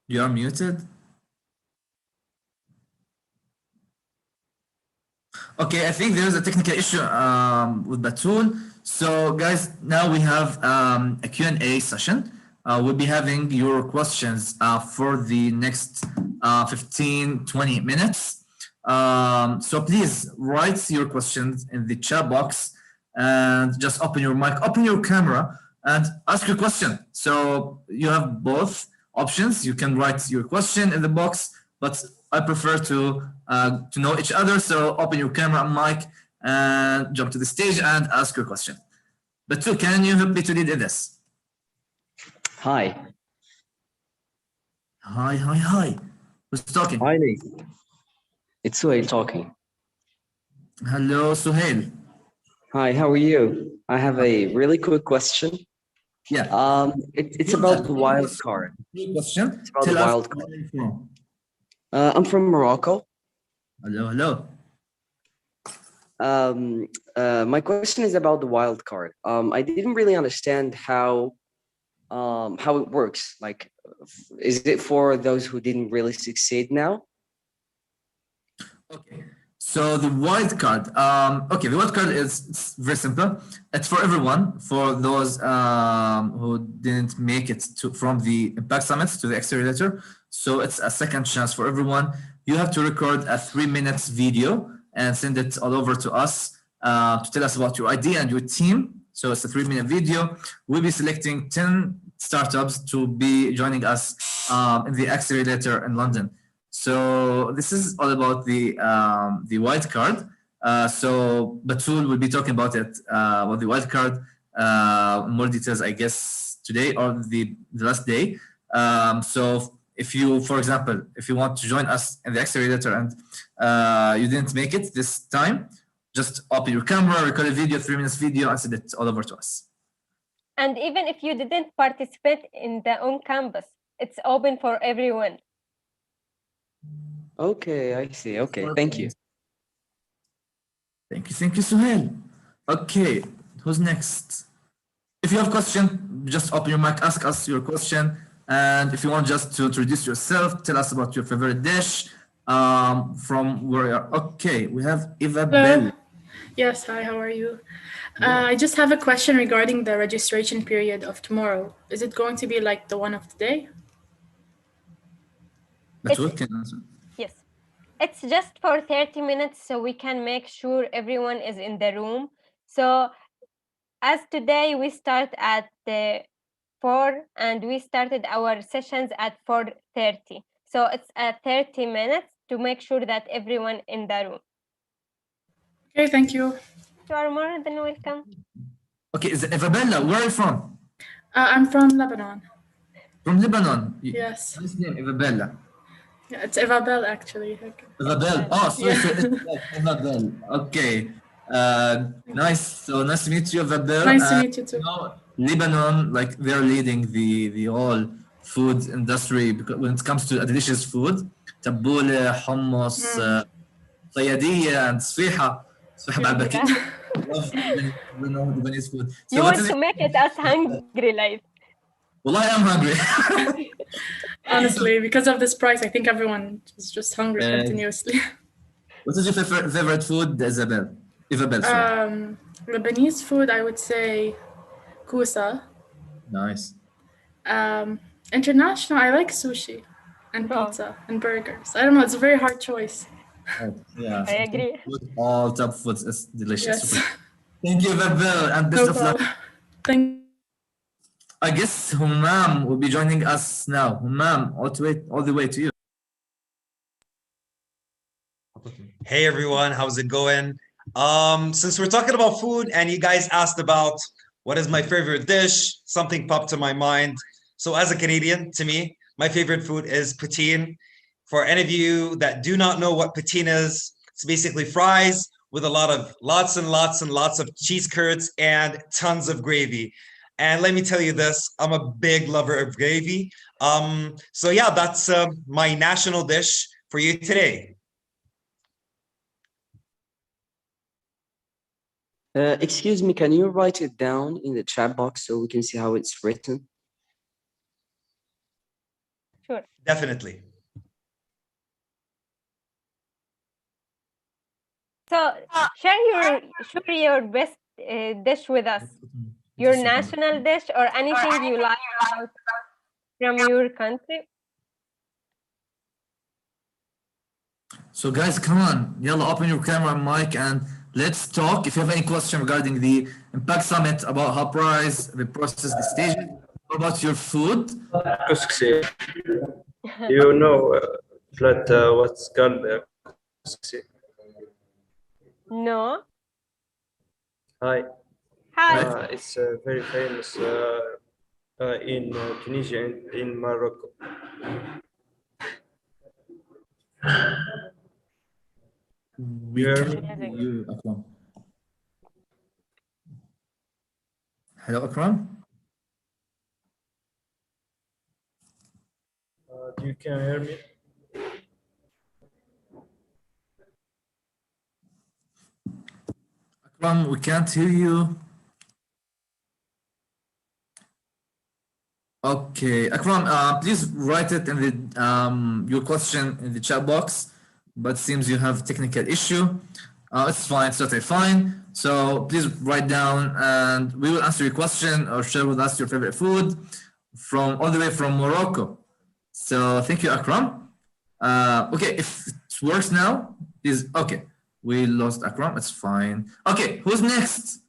You are muted. Okay, I think there's a technical issue with Batul. So, guys, now we have a Q&A session. We'll be having your questions for the next 15, 20 minutes. So please write your questions in the chat box and just open your mic, open your camera and ask your question. So you have both options. You can write your question in the box, but I prefer to know each other. So open your camera and mic and jump to the stage and ask your question. Batul, can you help me to lead in this? Hi. Hi. Who's talking? Hi, Lee. It's Suhail talking. Hello, Suhail. Hi, how are you? I have a really quick question. Yeah. It's about the wild card. Question. It's about Tell the us wild where card. you're from. I'm from Morocco. Hello. My question is about the wild card. I didn't really understand how it works. Like, is it for those who didn't really succeed now? Okay. So the wild card. The wild card it's very simple. It's for everyone. For those who didn't make it from the Impact Summit to the accelerator. So it's a second chance for everyone. You have to record a 3 minutes video and send it all over to us to tell us about your idea and your team. So it's a 3-minute video. We'll be selecting 10 startups to be joining us in the accelerator in London. So this is all about the wild card. So Batul will be talking about it, about the wild card, more details, I guess, today or the last day. So if you, for example, if you want to join us in the accelerator and you didn't make it this time, just open your camera, record a video, 3 minutes video, and send it all over to us. and even if you didn't participate in the on-campus, it's open for everyone. Okay, I see. Okay, thank you. Thank you, Suhail. Okay, who's next? If you have a question, just open your mic, ask us your question. And if you want just to introduce yourself, tell us about your favorite dish, from where you are. Okay, we have Eva Hello. Bell. Yes, hi, how are you? I just have a question regarding the registration period of tomorrow. Is it going to be like the one of today? That's what can answer. Yes. It's just for 30 minutes so we can make sure everyone is in the room. So as today we start at 4 and we started our sessions at 4:30. So it's 30 minutes to make sure that everyone in the room. Okay, thank you. You are more than welcome. Okay, Eva Bella, where are you from? I'm from Lebanon. From Lebanon. Yes. Nice name, Eva Bella. Yeah, it's Eva Bell actually. Eva Bell. Oh, sorry, Yeah. Eva Bell. Okay. Nice. So nice to meet you, Eva Bell. Nice to meet you too. Lebanon, like they're leading the whole food industry because when it comes to delicious food, tabbouleh, hummus, صيادية, and sfiha. Sfiha barbecue. Love Lebanese food. So You what want is to make it us hungry, like. Wallah, I'm hungry. Honestly, because of this price, I think everyone is just hungry continuously. What is your favorite food, Isabel? Isabel, sorry. Lebanese food, I would say kusa. Nice. International, I like sushi and pizza and burgers. I don't know, it's a very hard choice. Oh, yeah, I agree. All top foods is delicious. Yes. Thank you, Isabel, and best of luck. Thank. I guess Humam will be joining us now. Humam, all the way to you. Hey everyone, how's it going? Since we're talking about food and you guys asked about what is my favorite dish, something popped to my mind. So as a Canadian, to me, my favorite food is poutine. For any of you that do not know what poutine is, it's basically fries with lots and lots of cheese curds and tons of gravy. And let me tell you this, I'm a big lover of gravy. So yeah, that's my national dish for you today. Excuse me, can you write it down in the chat box so we can see how it's written? Sure. Definitely. So share your best dish with us. Your national dish or anything you like from your country. So guys, come on, yalla, open your camera and mic and let's talk. If you have any question regarding the Impact Summit, about how price, the process, the stage, what about your food? You know what's called No. Hi. Hi. It's very famous in Tunisia and in Morocco. We can hear you, Akram. Hello, Akram? You can hear me? Akram, we can't hear you. Okay, Akram, please write it in the your question in the chat box, but it seems you have technical issue. It's fine, it's totally fine. So please write down and we will answer your question or share with us your favorite food from all the way from Morocco. So thank you, Akram. Okay, if it works now, please, okay. We lost Akram, it's fine. Okay, who's next?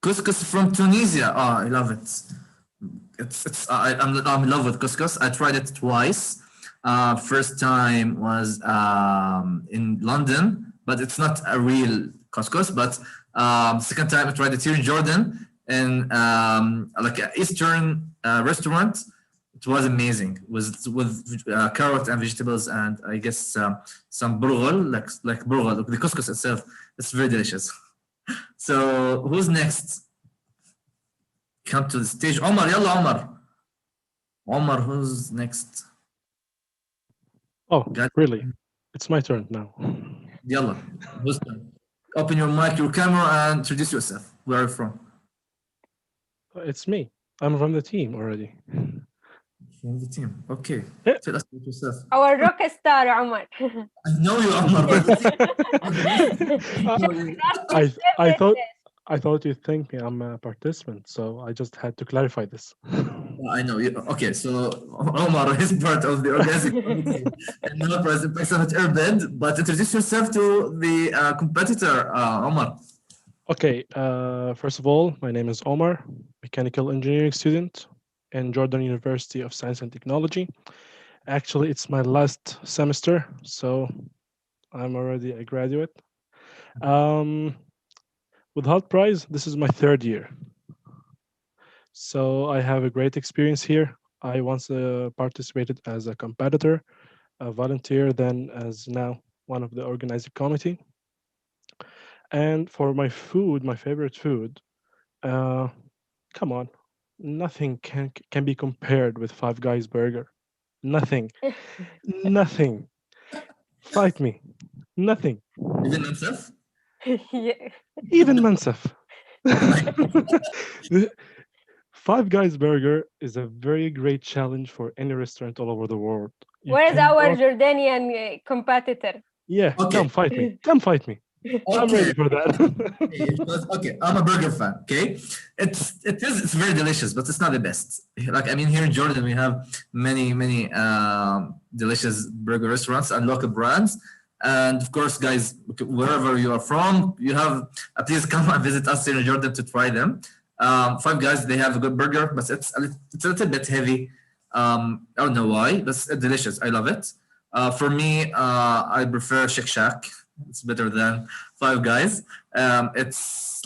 Couscous from Tunisia. Oh, I love it. I'm in love with couscous. I tried it twice. First time was in London, but it's not a real couscous. But second time I tried it here in Jordan in like an Eastern restaurant. It was amazing. It was with carrot and vegetables and I guess some burghal, like burghal, the couscous itself. It's very delicious. So who's next? Come to the stage. Omar, yalla Omar. Omar, who's next? Oh, really? It's my turn now. Yalla, who's turn? Open your mic, your camera, and introduce yourself. Where are you from? It's me. I'm from the team already. From the team. Okay. Yeah. Tell us about yourself. Our rock star, Omar. I know you, Omar. I thought you think I'm a participant, so I just had to clarify this. I know. Okay, so Omar is part of the organizing committee and not present person at Irbid, but introduce yourself to the competitor, Omar. Okay, first of all, my name is Omar, mechanical engineering student in Jordan University of Science and Technology. Actually, it's my last semester, so I'm already a graduate. With Hot Prize, this is my third year. So I have a great experience here. I once participated as a competitor, a volunteer, then as now one of the organizing committee. And for my food, my favorite food, come on, nothing can be compared with Five Guys burger. Nothing, nothing. Fight me, nothing. Even Mansaf? Yeah. Even Mansaf. Five Guys burger is a very great challenge for any restaurant all over the world. You Where's our cannot- Jordanian competitor? Yeah, Okay. come fight me. Come fight me. I'm ready for that. Okay, I'm a burger fan. Okay, it's very delicious, but it's not the best. Like I mean, here in Jordan, we have many delicious burger restaurants and local brands. And of course, guys, wherever you are from, you have please come and visit us here in Jordan to try them. Five Guys, they have a good burger, but it's a little bit heavy. I don't know why, but it's delicious. I love it. For me, I prefer Shake Shack. It's better than Five Guys. It's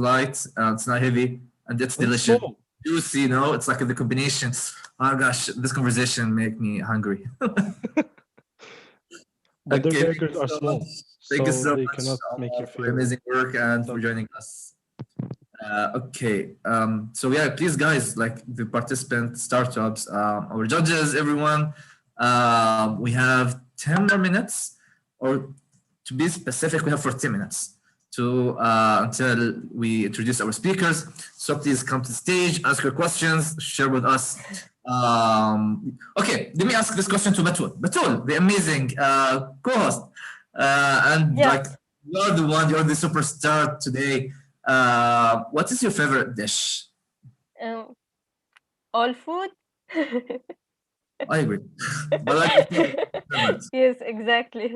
light, it's not heavy, and it's delicious. small. Juicy, you know, it's like the combination. Oh gosh, this conversation make me hungry. But their Okay, thank burgers you are so small, much. Thank you so so they much cannot make you for feel. amazing work and for dumb. joining us. Okay, so yeah, please guys, like the participant startups, our judges, everyone, we have 10 more minutes, or to be specific, we have 14 minutes to until we introduce our speakers. So please come to the stage, ask your questions, share with us. Okay, let me ask this question to Batul. Batul, the amazing co-host, and Yeah. like you're the one, you're the superstar today. What is your favorite dish? All food? I agree, but like favorite. Yes, exactly.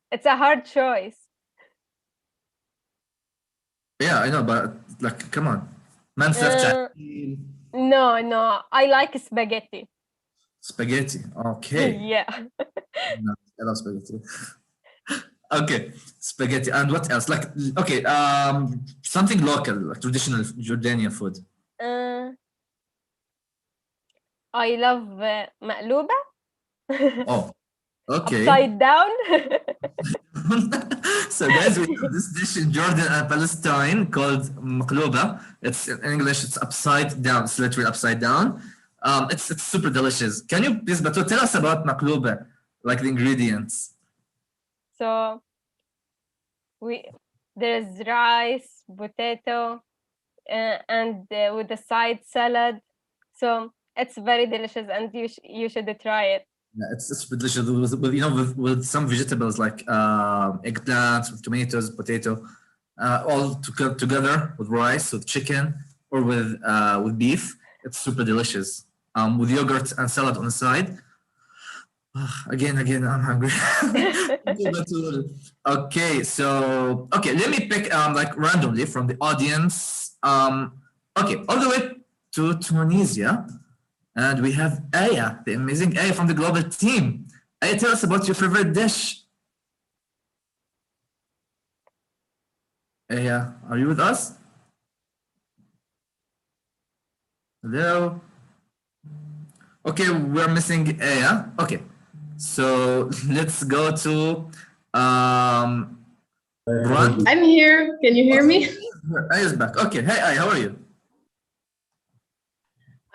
It's a hard choice. Yeah, I know, but like, come on, man, No, I like spaghetti. spaghetti. Okay, Yeah. no, I love spaghetti. Okay, spaghetti, and what else? Like, okay, something local, like traditional Jordanian food. I love مقلوبة. Oh, okay. Upside down. So guys, we have this dish in Jordan and Palestine called maqluba. It's in English, it's upside down. It's literally upside down. It's super delicious. Can you please, Bato, tell us about maqluba, like the ingredients? So there's rice, potato, and with the side salad. So it's very delicious, and you should try it. Yeah, it's super delicious with you know with some vegetables like eggplants, with tomatoes, potato, all together with rice, with chicken, or with beef. It's super delicious. With yogurt and salad on the side. Again, I'm hungry. Okay, so let me pick like randomly from the audience. Okay, all the way to Tunisia, and we have Aya, the amazing Aya from the global team. Aya, tell us about your favorite dish. Aya, are you with us? Hello. Okay, we're missing Aya. Okay. So let's go to Ron. I'm here. Can you hear me? Aya's back. Okay. Hey, Aya, how are you?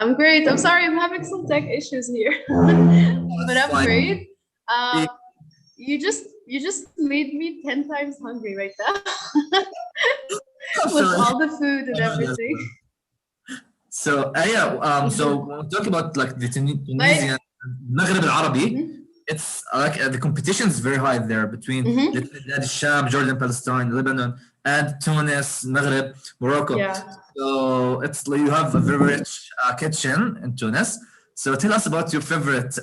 I'm great. I'm sorry, I'm having some tech issues here, but I'm fine. great. You just made me 10 times hungry right now with all the food and everything. So so when we talk about like the Tunisian Maghreb al-Arabi, it's like the competition is very high there between Lebanon, Sham, Jordan, Palestine, Lebanon, and Tunis, Maghreb, Morocco. Yeah. So it's like you have a very rich kitchen in Tunis. So tell us about your favorite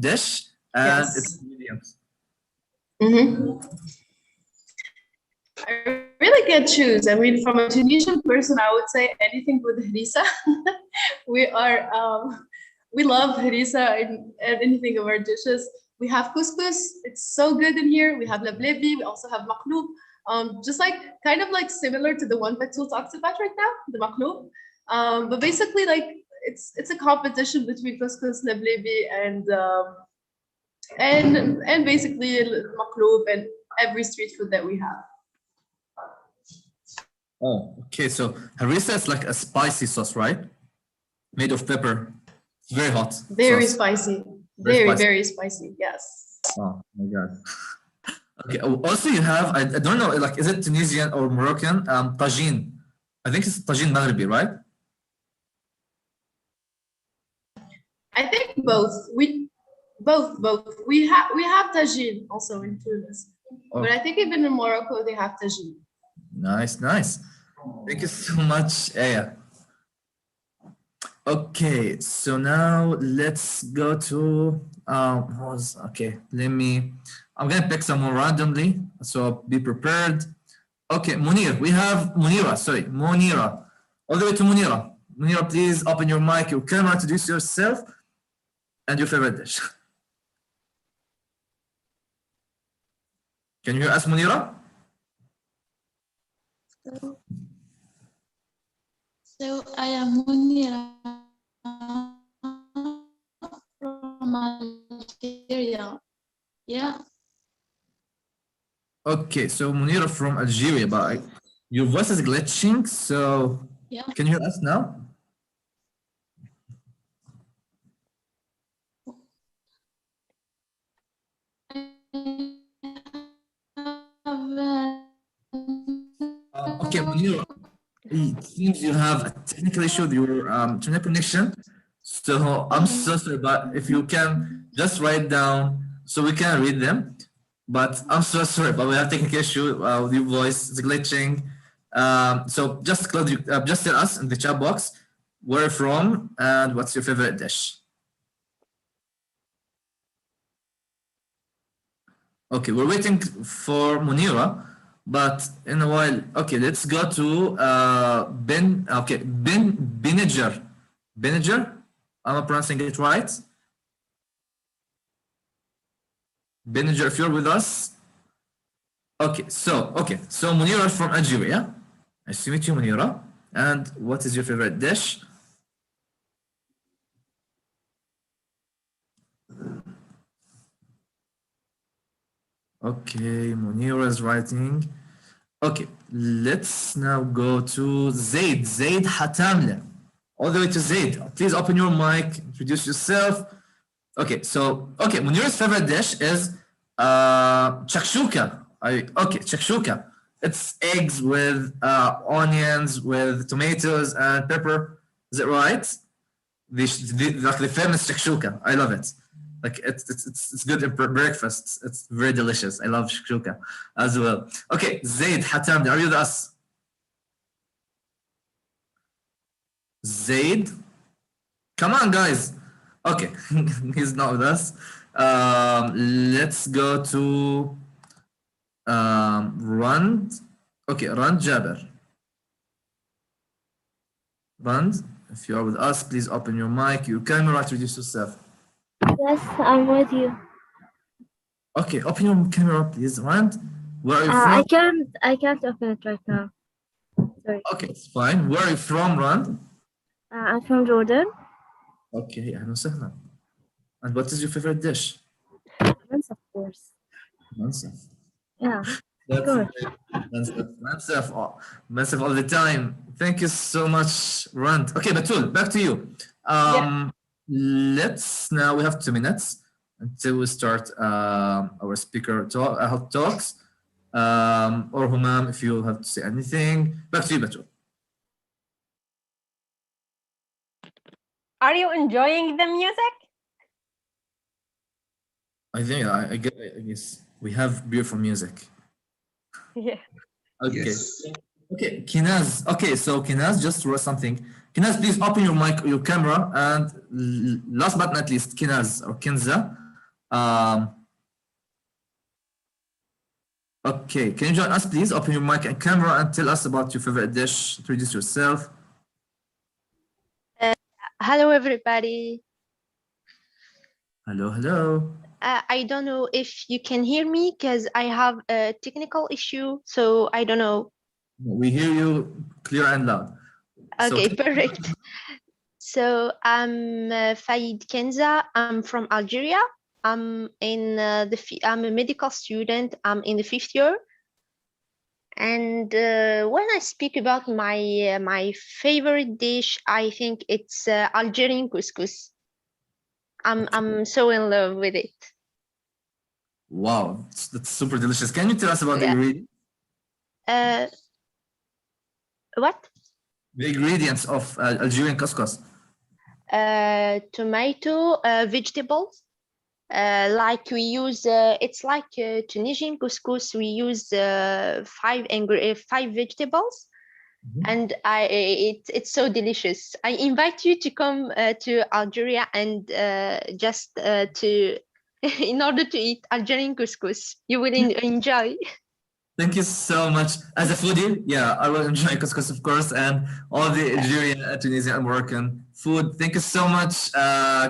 dish and Yes. its ingredients. I really can't choose. I mean, from a Tunisian person, I would say anything with harissa. we are, we love harissa in anything of our dishes. We have couscous. It's so good in here. We have lablebi. We also have maqloub. Just like kind of like similar to the one Batul talks about right now, the maqloub. But basically, like it's a competition between couscous, lablebi, and basically maqloub and every street food that we have. Oh, okay. So harissa is like a spicy sauce, right? Made of pepper. Very hot. Very sauce. spicy. Very Very, spicy. very spicy. Yes. Oh my god. Okay. Also, you have I don't know, like is it Tunisian or Moroccan? Tagine. I think it's tagine Maghrebi, right? I think both. Both. We have tagine also in Tunis, but I think even in Morocco they have tagine. Nice. Thank you so much, Aya. Okay, so now let's go to I'm gonna pick someone randomly, so be prepared. Okay, Munir, we have Munira, all the way to Munira. Munira, please open your mic, your camera, introduce yourself and your favorite dish. Can you hear us, Munira? So I am Munira from Algeria. Yeah. Okay, so Munira from Algeria, but your voice is glitching, so Yeah. can you hear us now? Okay, Munira, it seems you have a technical issue with your internet connection. So I'm so sorry, but if you can just write down so we can read them. But I'm so sorry, but we have technical issue with your voice. It's glitching. So just just tell us in the chat box where you're from and what's your favorite dish. Okay, we're waiting for Munira, but in a while. Okay, let's go to Beniger. Beniger, am I pronouncing it right? Beniger, if you're with us. Okay, so Munira is from Algeria. Nice to meet you, Munira. And what is your favorite dish? Okay, Munira is writing. Okay, let's now go to Zaid. Zaid Hatamle. All the way to Zaid. Please open your mic, introduce yourself. Okay, Munira's favorite dish is shakshuka. Shakshuka. It's eggs with onions, with tomatoes and pepper. Is it right? The famous shakshuka. I love it. Like it's good in breakfast. It's very delicious. I love shakshuka as well. Okay, Zaid Hatam, are you with us? Zaid, come on, guys. Okay, he's not with us. Let's go to Rand. Okay, Rand Jaber. Rand, if you are with us, please open your mic, your camera, introduce yourself. Yes, I'm with you. Okay, open your camera, please. Rand, where are you from? I can't open it right now. Sorry. Okay, it's fine. Where are you from, Rand? I'm from Jordan. Okay, أهلا وسهلا. And what is your favorite dish? Yes, of course. Mansaf. Yeah. That's Mansaf all the time. Thank you so much, Rand. Okay, Batul, back to you. Let's now, we have 2 minutes until we start our speaker talks. Or Humam, if you have to say anything. Back to you, Batul. Are you enjoying the music? I think I guess we have beautiful music. Yeah. Okay. Yes. Okay, Kinaz. Okay, so Kinaz just wrote something. Kinaz, please open your mic, your camera, and last but not least, Kinaz or Kinza. Um, okay, can you join us, please? Open your mic and camera and tell us about your favorite dish. Introduce yourself. Hello, everybody. Hello, hello. I don't know if you can hear me because I have a technical issue, so I don't know. We hear you clear and loud. Okay, perfect. So I'm Faid Kenza. I'm from Algeria. I'm I'm a medical student. I'm in the 5th year. And when I speak about my favorite dish, I think it's Algerian couscous. I'm so in love with it. Wow, that's super delicious. Can you tell us about the Yeah. ingredients? What? The ingredients of Algerian couscous. Tomato, vegetables. Like we use, it's like Tunisian couscous. We use five vegetables, and it's so delicious. I invite you to come to Algeria and just to in order to eat Algerian couscous. You will enjoy. Thank you so much. As a foodie, yeah, I will enjoy couscous, of course, and all the Algerian, Tunisian, and Moroccan food. Thank you so much,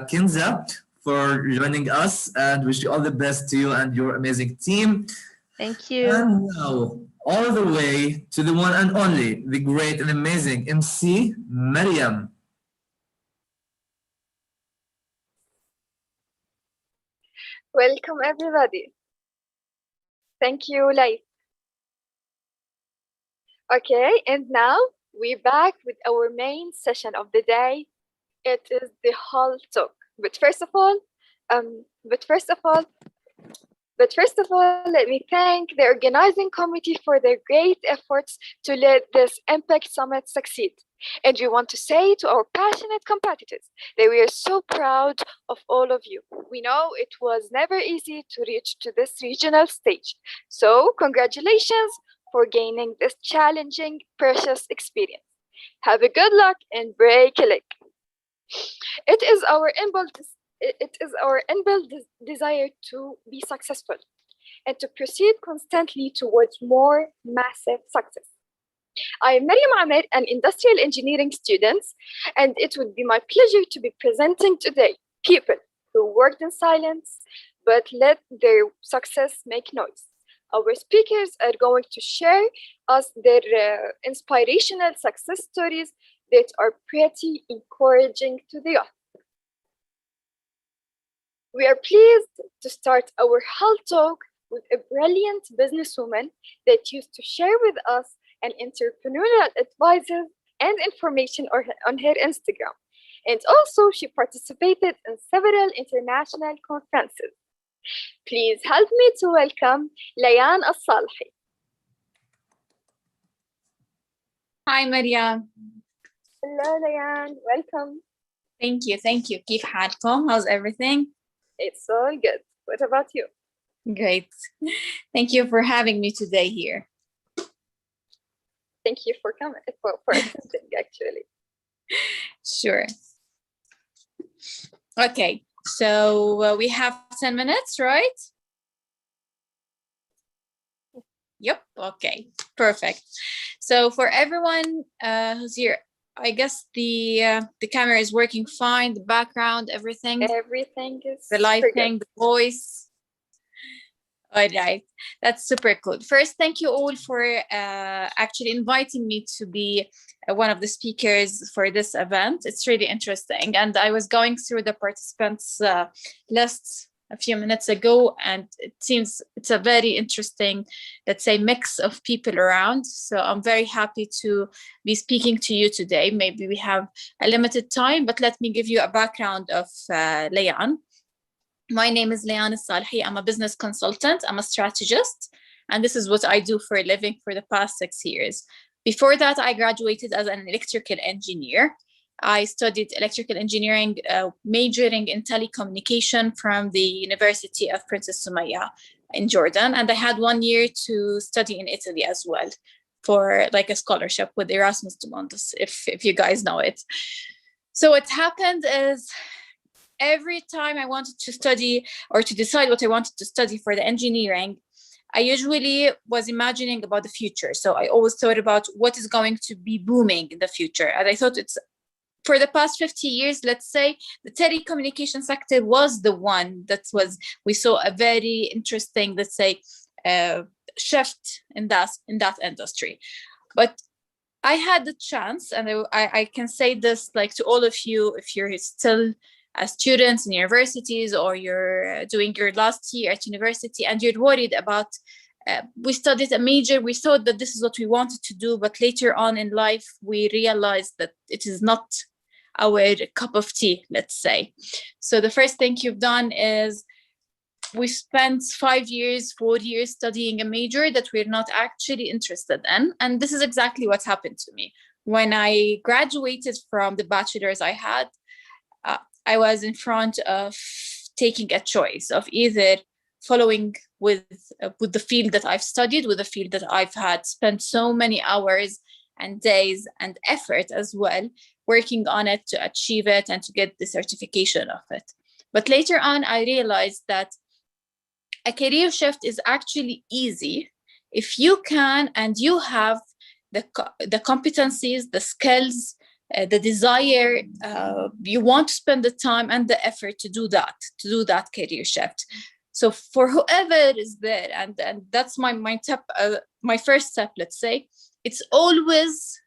Kinza, for joining us, and wish you all the best to you and your amazing team. Thank you. And now, all the way to the one and only, the great and amazing MC, Mariam. Welcome, everybody. Thank you, Leif. Okay, and now we're back with our main session of the day. It is the Hall Talk. But first of all, let me thank the organizing committee for their great efforts to let this Impact Summit succeed. And we want to say to our passionate competitors that we are so proud of all of you. We know it was never easy to reach to this regional stage. So congratulations for gaining this challenging, precious experience. Have a good luck and break a leg. It is our inbuilt desire to be successful and to proceed constantly towards more massive success. I am Mariam Ahmed, an industrial engineering student, and it would be my pleasure to be presenting today people who worked in silence but let their success make noise. Our speakers are going to share us their inspirational success stories that are pretty encouraging to the youth. We are pleased to start our Hall Talk with a brilliant businesswoman that used to share with us an entrepreneurial advices and information on her Instagram. And also she participated in several international conferences. Please help me to welcome Layan Al-Salhi. Hi, Mariam. Hello, Layan. Welcome. Thank you. كيف حالكم? How's everything? It's all good. What about you? Great. Thank you for having me today here. Thank you for coming, for attending, actually. Sure. Okay, so we have 10 minutes, right? Yep, okay, perfect. So for everyone who's here, I guess the camera is working fine, the background, everything. Everything is the lighting, the voice. All right, that's super cool. First, thank you all for actually inviting me to be one of the speakers for this event. It's really interesting. And I was going through the participants list a few minutes ago, and it seems it's a very interesting, let's say, mix of people around. So I'm very happy to be speaking to you today. Maybe we have a limited time, but let me give you a background of Layan. My name is Layan Al-Salhi. I'm a business consultant. I'm a strategist, and this is what I do for a living for the past 6 years. Before that, I graduated as an electrical engineer, I studied electrical engineering, majoring in telecommunication from the University of Princess Sumaya in Jordan. And I had 1 year to study in Italy as well for like a scholarship with Erasmus Mundus, if you guys know it. So what happened is every time I wanted to study or to decide what I wanted to study for the engineering, I usually was imagining about the future. So I always thought about what is going to be booming in the future. And I thought it's for the past 50 years, let's say, the telecommunication sector was the one that we saw a very interesting, let's say, shift in that industry. But I had the chance, and I can say this like to all of you, if you're still students in universities or you're doing your last year at university and you're worried about, we studied a major, we thought that this is what we wanted to do, but later on in life, we realized that it is not our cup of tea, let's say. So the first thing you've done is we spent 5 years, 4 years studying a major that we're not actually interested in. And this is exactly what happened to me. When I graduated from the bachelor's I had, I was in front of taking a choice of either following with the field that I've studied, with the field that I've had spent so many hours and days and effort as well, working on it to achieve it and to get the certification of it. But later on, I realized that a career shift is actually easy if you can and you have the competencies, the skills, the desire, you want to spend the time and the effort to do that career shift. So for whoever is there, and that's my first step, let's say, it's always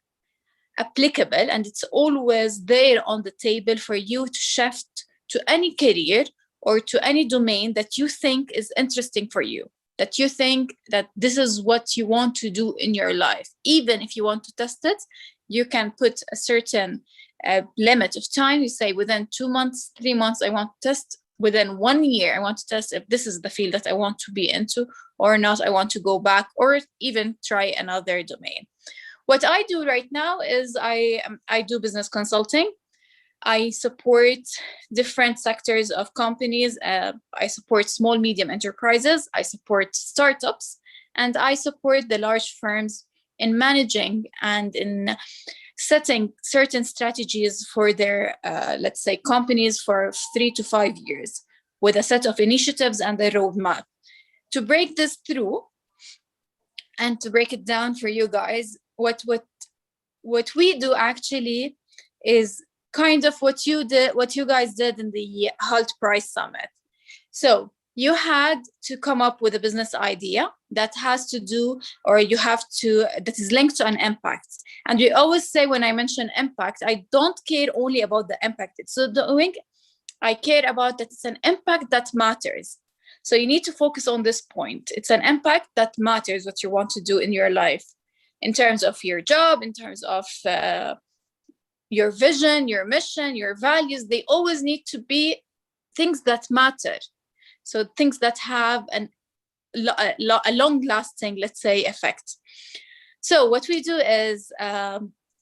applicable and it's always there on the table for you to shift to any career or to any domain that you think is interesting for you, that you think that this is what you want to do in your life. Even if you want to test it, you can put a certain limit of time. You say within 2 months, 3 months, I want to test. Within 1 year, I want to test if this is the field that I want to be into or not. I want to go back or even try another domain. What I do right now is I do business consulting. I support different sectors of companies. I support small, medium enterprises. I support startups, and I support the large firms in managing and in setting certain strategies for their, let's say, companies for 3 to 5 years with a set of initiatives and a roadmap. To break this through and to break it down for you guys, what we do actually is kind of what you guys did in the HALT Prize Summit. So you had to come up with a business idea that has to do, or that is linked to an impact. And we always say, when I mention impact, I don't care only about the impact it's doing. I care about that it's an impact that matters. So you need to focus on this point. It's an impact that matters, what you want to do in your life, in terms of your job, in terms of your vision, your mission, your values. They always need to be things that matter. So things that have a long-lasting, let's say, effect. So what we do is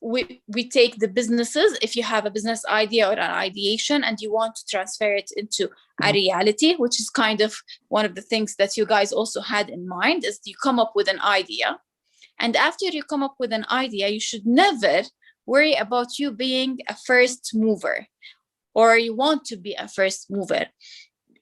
we take the businesses. If you have a business idea or an ideation and you want to transfer it into a reality, which is kind of one of the things that you guys also had in mind, is you come up with an idea. And after you come up with an idea, you should never worry about you being a first mover, or you want to be a first mover.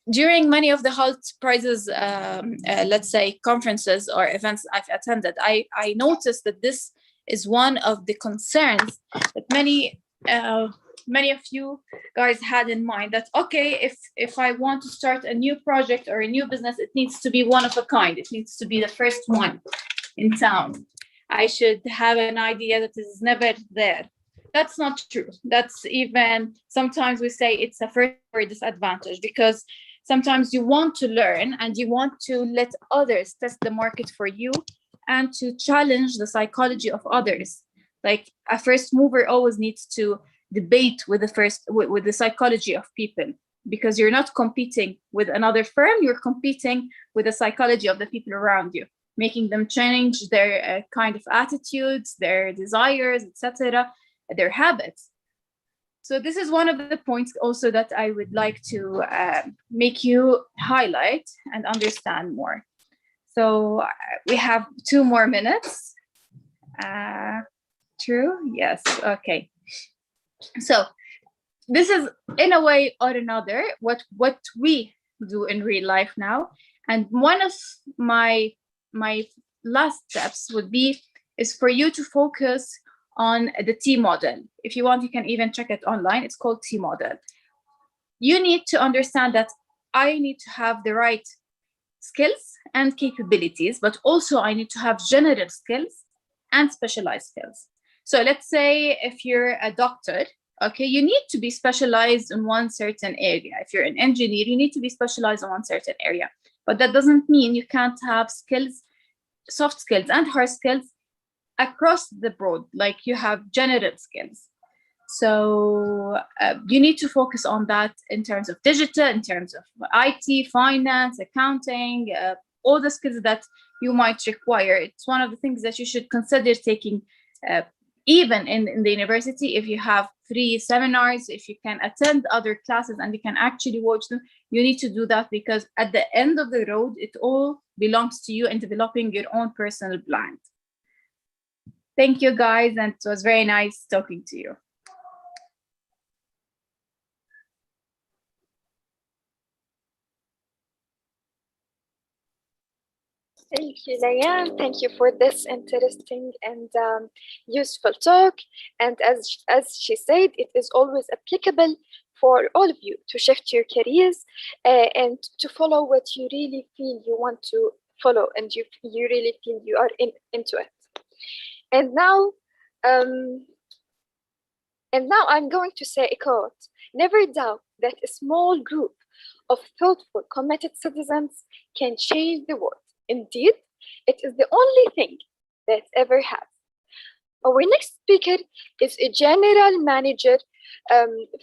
During many of the HALT prizes, let's say, conferences or events I've attended, I noticed that this is one of the concerns that many of you guys had in mind, that, okay, if I want to start a new project or a new business, it needs to be one of a kind. It needs to be the first one in town. I should have an idea that is never there. That's not true. That's even, sometimes we say it's a first or disadvantage, because sometimes you want to learn and you want to let others test the market for you and to challenge the psychology of others. Like a first mover always needs to debate with the psychology of people, because you're not competing with another firm, you're competing with the psychology of the people around you, making them change their kind of attitudes, their desires, etc., their habits. So this is one of the points also that I would like to make you highlight and understand more. So we have 2 more minutes. True? Yes. Okay. So this is, in a way or another, what we do in real life now. And one of my last steps would be is for you to focus on the T model. If you want, you can even check it online. It's called T model. You need to understand that I need to have the right skills and capabilities, but also I need to have general skills and specialized skills. So let's say if you're a doctor, okay, you need to be specialized in one certain area. If you're an engineer, you need to be specialized in one certain area. But that doesn't mean you can't have skills, soft skills and hard skills across the board, like you have general skills. So you need to focus on that in terms of digital, in terms of IT, finance, accounting, all the skills that you might require. It's one of the things that you should consider taking even in the university. If you have free seminars, if you can attend other classes and you can actually watch them, you need to do that, because at the end of the road, it all belongs to you in developing your own personal brand. Thank you, guys, and it was very nice talking to you. Thank you, Diane. Thank you for this interesting and useful talk. And as she said, it is always applicable for all of you to shift your careers and to follow what you really feel you want to follow, and you really feel you are into it. And now I'm going to say a quote. Never doubt that a small group of thoughtful, committed citizens can change the world. Indeed, it is the only thing that ever has. Our next speaker is a general manager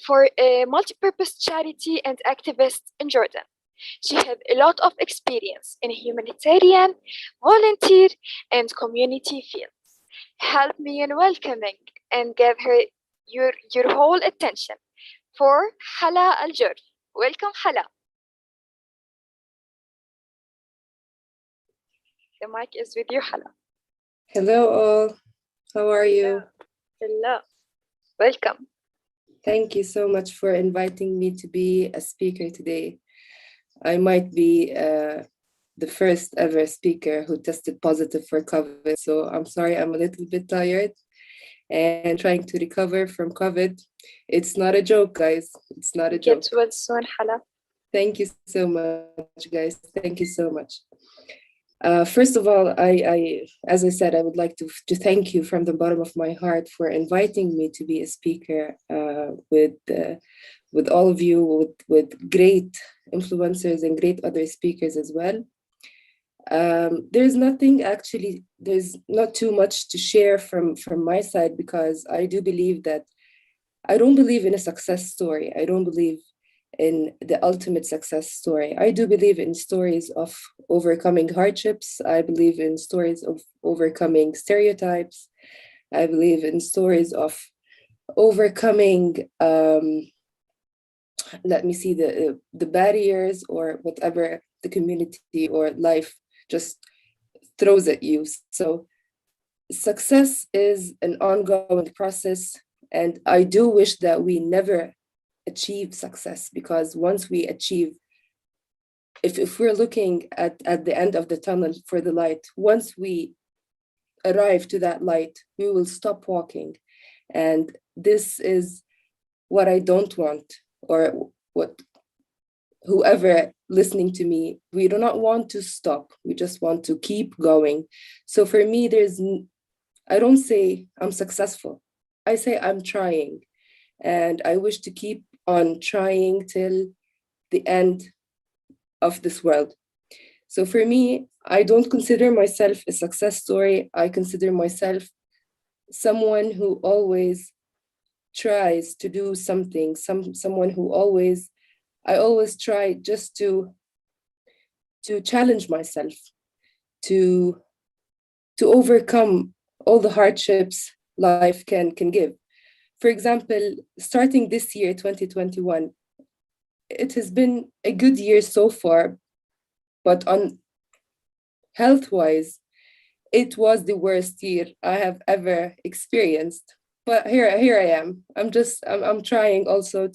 for a multi-purpose charity and activist in Jordan. She has a lot of experience in humanitarian, volunteer, and community fields. Help me in welcoming and give her your whole attention for Hala Al-Jur. Welcome, Hala. The mic is with you, Hala. Hello all, how are you? Hello, welcome. Thank you so much for inviting me to be a speaker today. I might be the first ever speaker who tested positive for COVID, so I'm sorry I'm a little bit tired and trying to recover from COVID. It's not a joke, guys, it's not a joke. Get well soon, Hala. Thank you so much, guys, thank you so much. First of all, as I said, I would like to thank you from the bottom of my heart for inviting me to be a speaker with all of you, with great influencers and great other speakers as well. There's not too much to share from my side, because I do believe that I don't believe in a success story. I don't believe in the ultimate success story. I do believe in stories of overcoming hardships. I believe in stories of overcoming stereotypes. I believe in stories of overcoming, the barriers or whatever the community or life just throws at you. So success is an ongoing process, and I do wish that we never achieve success, because once we achieve, if we're looking at the end of the tunnel for the light, once we arrive to that light, we will stop walking. And this is what I don't want, or what whoever listening to me, we do not want to stop. We just want to keep going. So for me, I don't say I'm successful. I say I'm trying, and I wish to keep on trying till the end of this world. So for me, I don't consider myself a success story. I consider myself someone who always tries to do something, someone who I always try just to challenge myself, to overcome all the hardships life can give. For example, starting this year, 2021, it has been a good year so far, but on health-wise, it was the worst year I have ever experienced. But here I am. I'm trying also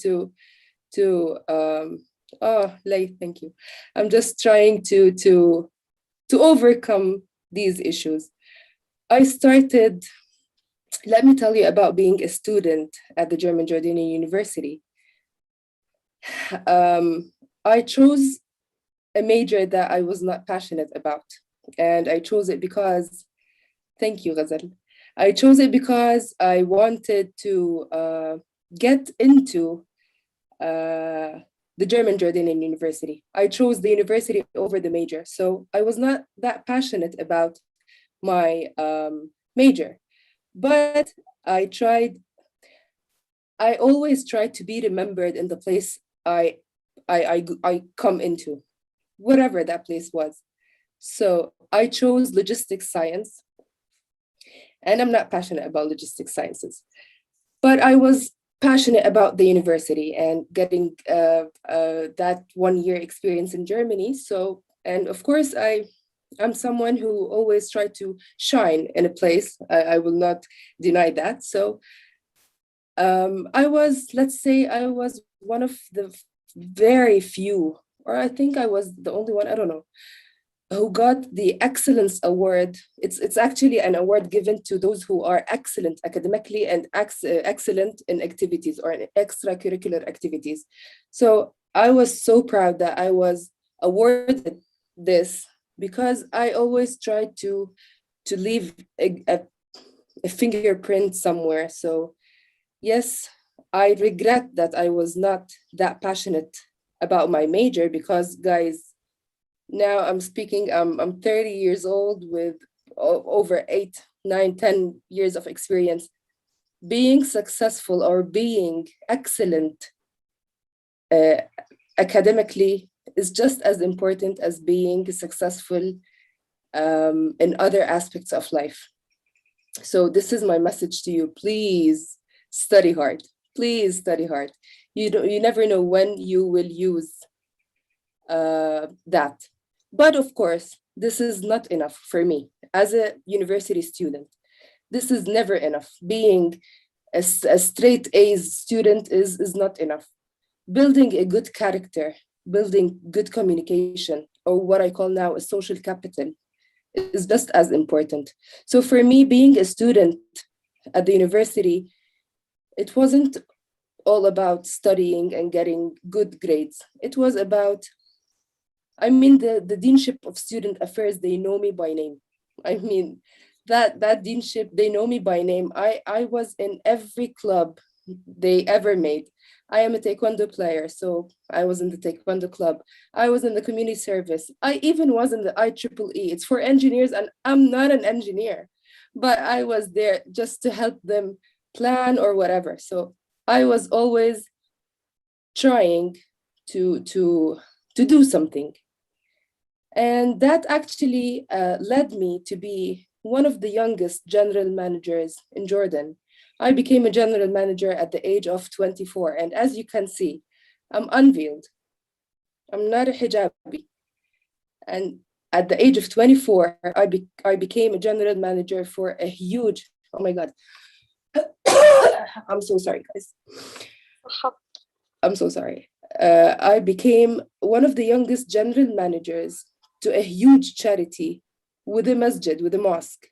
Lay, thank you. I'm just trying to overcome these issues. Let me tell you about being a student at the German Jordanian University. I chose a major that I was not passionate about. And I chose it because, thank you, Ghazal. I chose it because I wanted to get into the German Jordanian University. I chose the university over the major. So I was not that passionate about my major. But I always tried to be remembered in the place I come into, whatever that place was. So I chose logistics science, and I'm not passionate about logistics sciences, but I was passionate about the university and getting that 1 year experience in Germany. So, and of course, I'm someone who always try to shine in a place. I will not deny that. So let's say I was one of the very few, or I think I was the only one, I don't know, who got the Excellence Award. It's actually an award given to those who are excellent academically and excellent in activities or in extracurricular activities. So I was so proud that I was awarded this because I always tried to leave a fingerprint somewhere. So yes, I regret that I was not that passionate about my major because, guys, now I'm speaking, I'm 30 years old with over 8, 9, 10 years of experience. Being successful or being excellent academically is just as important as being successful in other aspects of life. So this is my message to you. Please study hard. Please study hard. You never know when you will use that. But of course, this is not enough for me as a university student. This is never enough. Being a straight A's student is not enough. Building a good character, building good communication, or what I call now a social capital, is just as important. So for me, being a student at the university, it wasn't all about studying and getting good grades. It was about, I mean, the Deanship of Student Affairs, they know me by name. I mean, that deanship, they know me by name. I was in every club they ever made. I am a Taekwondo player, so I was in the Taekwondo club. I was in the community service. I even was in the IEEE. It's for engineers, and I'm not an engineer, but I was there just to help them plan or whatever. So I was always trying to do something. And that actually led me to be one of the youngest general managers in Jordan. I became a general manager at the age of 24. And as you can see, I'm unveiled. I'm not a hijabi. And at the age of 24, I became a general manager for a huge, oh my God. I'm so sorry, guys. I'm so sorry. I became one of the youngest general managers to a huge charity with a masjid, with a mosque.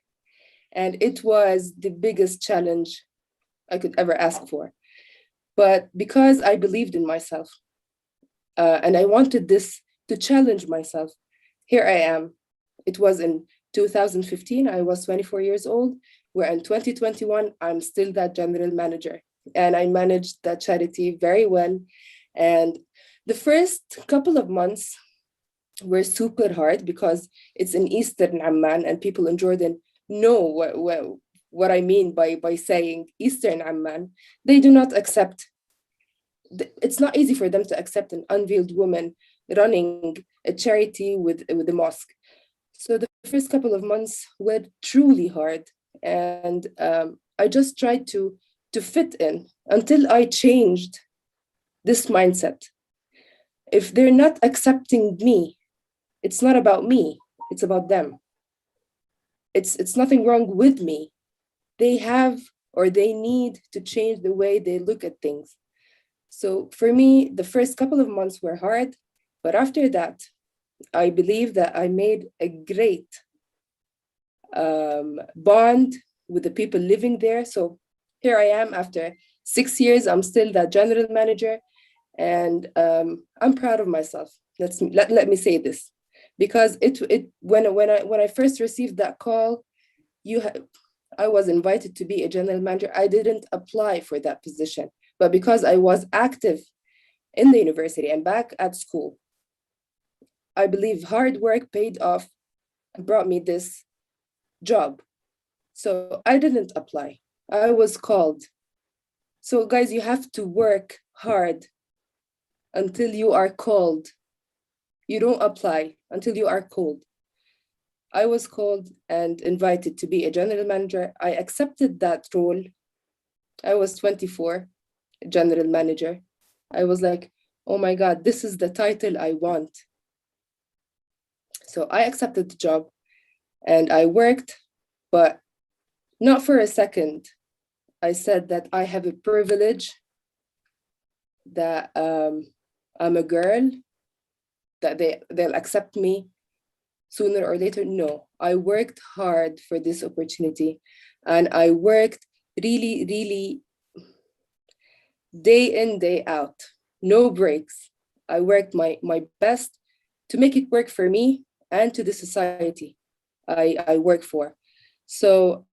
And it was the biggest challenge I could ever ask for. But because I believed in myself and I wanted this to challenge myself, here I am. It was in 2015, I was 24 years old, where in 2021, I'm still that general manager. And I managed that charity very well. And the first couple of months were super hard because it's in Eastern Amman, and people in Jordan know what I mean by saying Eastern Amman. They do not accept, it's not easy for them to accept an unveiled woman running a charity with a mosque. So the first couple of months were truly hard. And I just tried to to fit in until I changed this mindset. If they're not accepting me, it's not about me, it's about them. It's nothing wrong with me. They have or they need to change the way they look at things. So for me, the first couple of months were hard, but after that, I believe that I made a great bond with the people living there. So here I am after 6 years, I'm still the general manager, and I'm proud of myself. Let me say this, because when I first received that call, I was invited to be a general manager. I didn't apply for that position, but because I was active in the university and back at school, I believe hard work paid off and brought me this job. So I didn't apply. I was called. So guys, you have to work hard until you are called. You don't apply until you are called. I was called and invited to be a general manager. I accepted that role. I was 24, general manager. I was like, oh my God, this is the title I want. So I accepted the job and I worked, but not for a second. I said that I have a privilege, that I'm a girl, that they'll accept me sooner or later. No, I worked hard for this opportunity, and I worked really, really day in, day out, no breaks. I worked my best to make it work for me and to the society I work for. So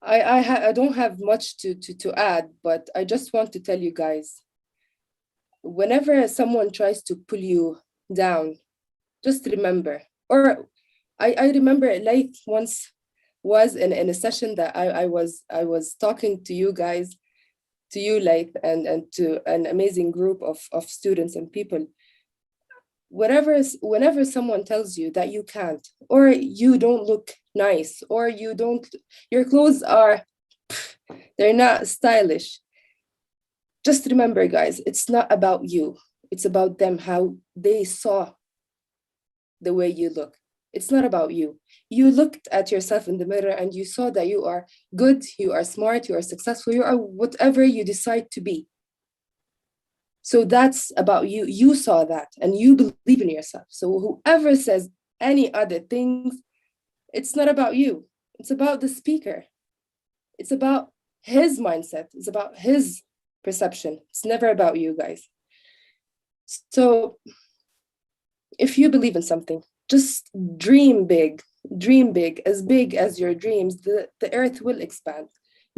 I don't have much to add, but I just want to tell you guys, whenever someone tries to pull you down, just remember, or I remember like once was in a session that I was talking to you guys, to you like, and to an amazing group of students and people. Whenever someone tells you that you can't, or you don't look nice, or your clothes are, they're not stylish, just remember, guys, it's not about you. It's about them, how they saw the way you look. It's not about you. You looked at yourself in the mirror and you saw that you are good, you are smart, you are successful, you are whatever you decide to be. So that's about you. You saw that and you believe in yourself. So whoever says any other things, it's not about you. It's about the speaker. It's about his mindset. It's about his perception. It's never about you, guys. So if you believe in something, just dream big as your dreams. The earth will expand.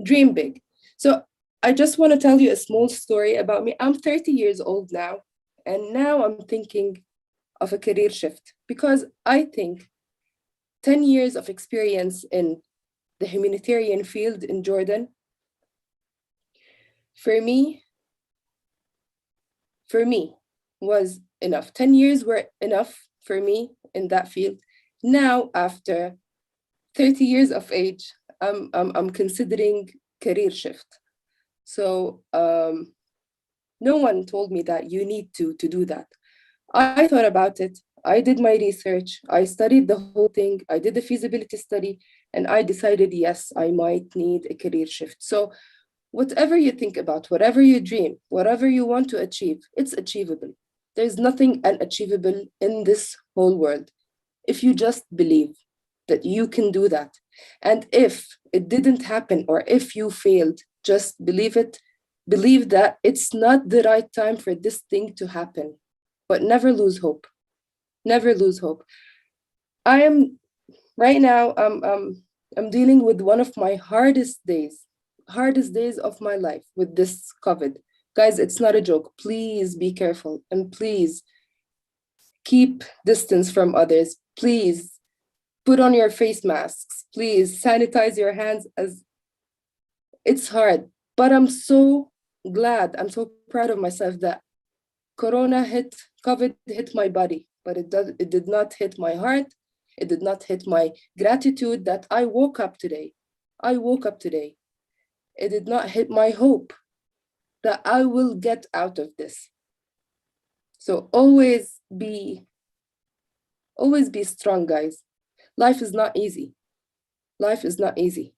Dream big. So I just want to tell you a small story about me. I'm 30 years old now, and now I'm thinking of a career shift, because I think 10 years of experience in the humanitarian field in Jordan, for me was enough. 10 years were enough for me in that field. Now, after 30 years of age, I'm considering career shift. So no one told me that you need to do that. I thought about it. I did my research. I studied the whole thing. I did the feasibility study, and I decided, yes, I might need a career shift. So whatever you think about, whatever you dream, whatever you want to achieve, it's achievable. There's nothing unachievable in this whole world if you just believe that you can do that. And if it didn't happen, or if you failed, just believe it. Believe that it's not the right time for this thing to happen, but never lose hope. Never lose hope. I am right now, I'm dealing with one of my hardest days of my life with this COVID. Guys, it's not a joke. Please be careful, and please keep distance from others. Please put on your face masks. Please sanitize your hands. As it's hard, but I'm so glad, I'm so proud of myself that COVID hit my body, but it did not hit my heart. It did not hit my gratitude that I woke up today. I woke up today. It did not hit my hope that I will get out of this. So always be strong, guys. Life is not easy. Life is not easy.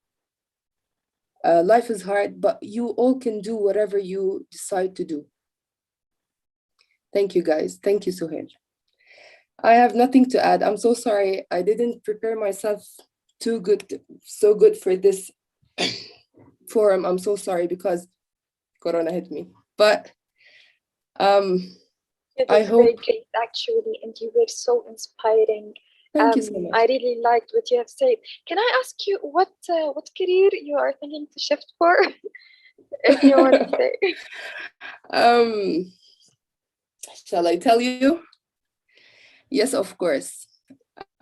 Life is hard, but you all can do whatever you decide to do. Thank you, guys. Thank you, Suhail. I have nothing to add. I'm so sorry. I didn't prepare myself so good for this forum. I'm so sorry because Corona hit me. But It I was hope. very great, actually, and you were so inspiring. Thank you so much. I really liked what you have said. Can I ask you what career you are thinking to shift for? If you want to say. Shall I tell you? Yes, of course.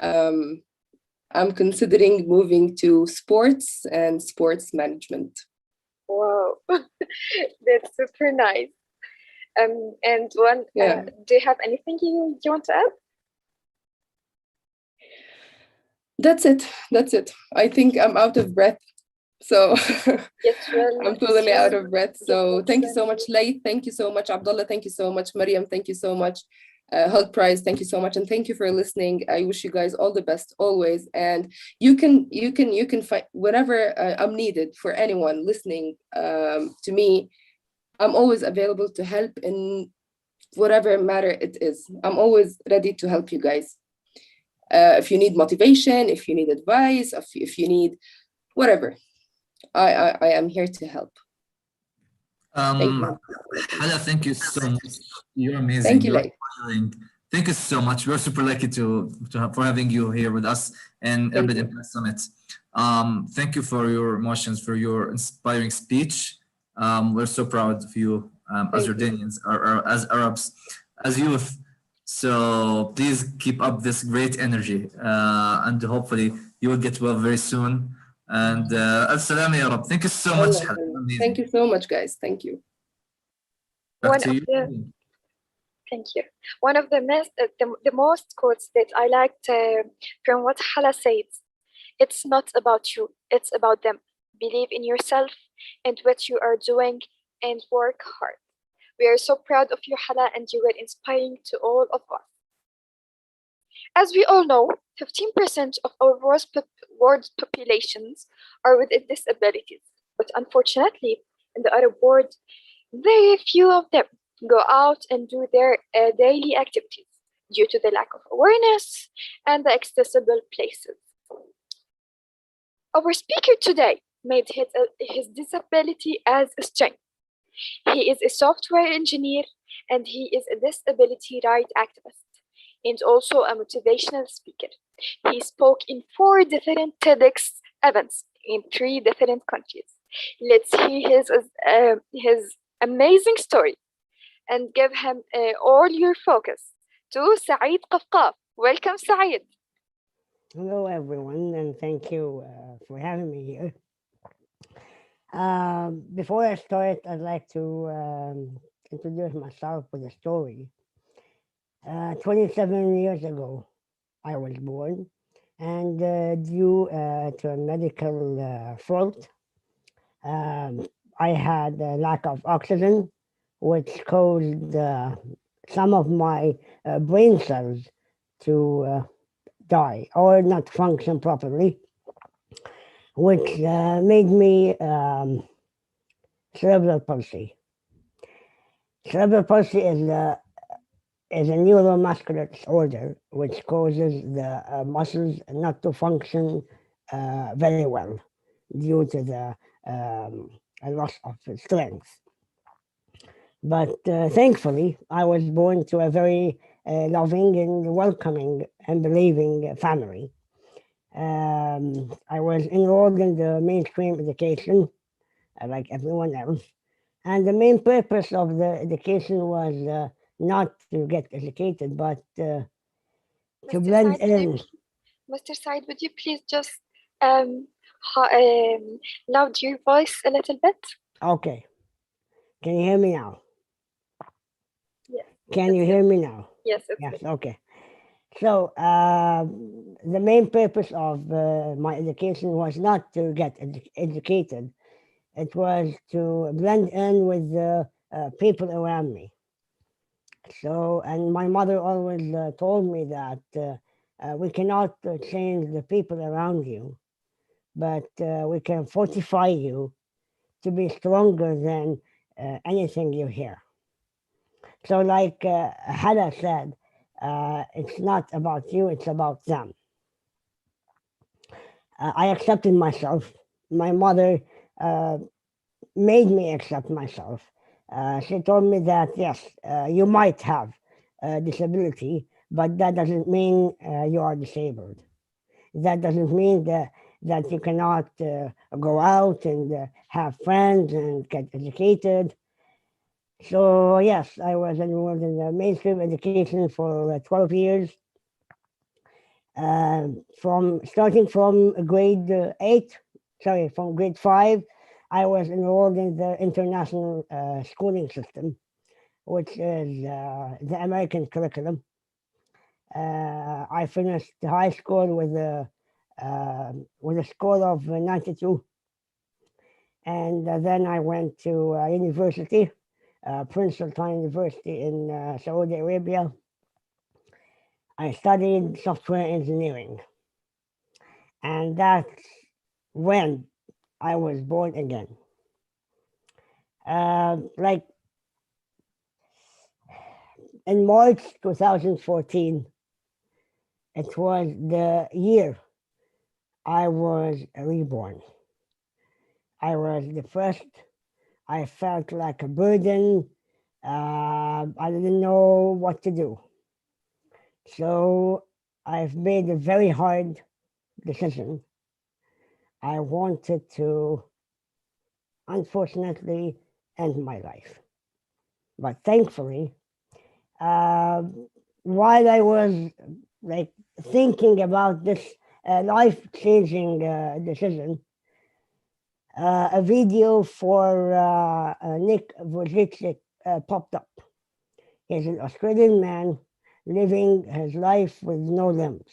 I'm considering moving to sports and sports management. Wow, that's super nice. And one, Yeah. do you have anything you want to add? That's it. That's it. I think I'm out of breath. So Yes, well, I'm totally yes, out well, of breath. So thank you so much, Lay. Thank you so much, Abdullah. Thank you so much, Mariam. Thank you so much. Health Prize, thank you so much, and thank you for listening. I wish you guys all the best always. And you can find whenever I'm needed for anyone listening to me. I'm always available to help in whatever matter it is. I'm always ready to help you guys. If you need motivation, if you need advice, if you need whatever, I am here to help. Hala, thank you so much. You're amazing. Thank you, You're Lay. inspiring. Thank you so much. We're super lucky for having you here with us in Irbid Impact Summit. Thank you for your emotions, for your inspiring speech. We're so proud of you as Jordanians, or as Arabs, as youth. So please keep up this great energy, and hopefully you will get well very soon. And As-salamu ya Rab. Thank you so much. Hala. Amazing. Thank you so much, guys. Thank you. Back to you. Thank you. One of the most quotes that I liked from what Hala said, it's not about you, it's about them. Believe in yourself and what you are doing and work hard. We are so proud of you, Hala, and you were inspiring to all of us. As we all know, 15% of our world's populations are with disabilities, but unfortunately, in the Arab world, very few of them go out and do their daily activities due to the lack of awareness and the accessible places. Our speaker today made his disability as a strength. He is a software engineer and he is a disability rights activist and also a motivational speaker. He spoke in 4 different TEDx events in 3 different countries. Let's hear his amazing story and give him all your focus to Saeed Qafqaf. Welcome, Saeed. Hello, everyone, and thank you for having me here. Before I start, I'd like to introduce myself with a story. 27 years ago, I was born, and due to a medical fault, I had a lack of oxygen, which caused some of my brain cells to die or not function properly, which made me cerebral palsy. Cerebral palsy is a neuromuscular disorder which causes the muscles not to function very well due to the a loss of strength. But thankfully, I was born to a very loving and welcoming and believing family. I was enrolled in the mainstream education, like everyone else. And the main purpose of the education was not to get educated, but to blend in. Mr. Said, would you please just loud your voice a little bit? Okay. Can you hear me now? Yes. Can you hear me now? Yes. Yes, okay. So the main purpose of my education was not to get educated. It was to blend in with the people around me. So, and my mother always told me that we cannot change the people around you, but we can fortify you to be stronger than anything you hear. So, like Hada said, it's not about you, it's about them. I accepted myself. My mother made me accept myself. She told me that, yes, you might have a disability, but that doesn't mean you are disabled. That doesn't mean that you cannot go out and have friends and get educated. So yes, I was enrolled in the mainstream education for 12 years. Starting from grade 8, sorry, from grade 5, I was enrolled in the international schooling system, which is the American curriculum. I finished high school with a score of 92, and then I went to university, Prince Sultan University in Saudi Arabia. I studied software engineering, and that's when I was born again. Like in March 2014, it was the year I was reborn. I was depressed. I felt like a burden. I didn't know what to do. So I've made a very hard decision. I wanted to, unfortunately, end my life. But thankfully, while I was like thinking about this life-changing decision, a video for Nick Vujicic popped up. He's an Australian man living his life with no limbs.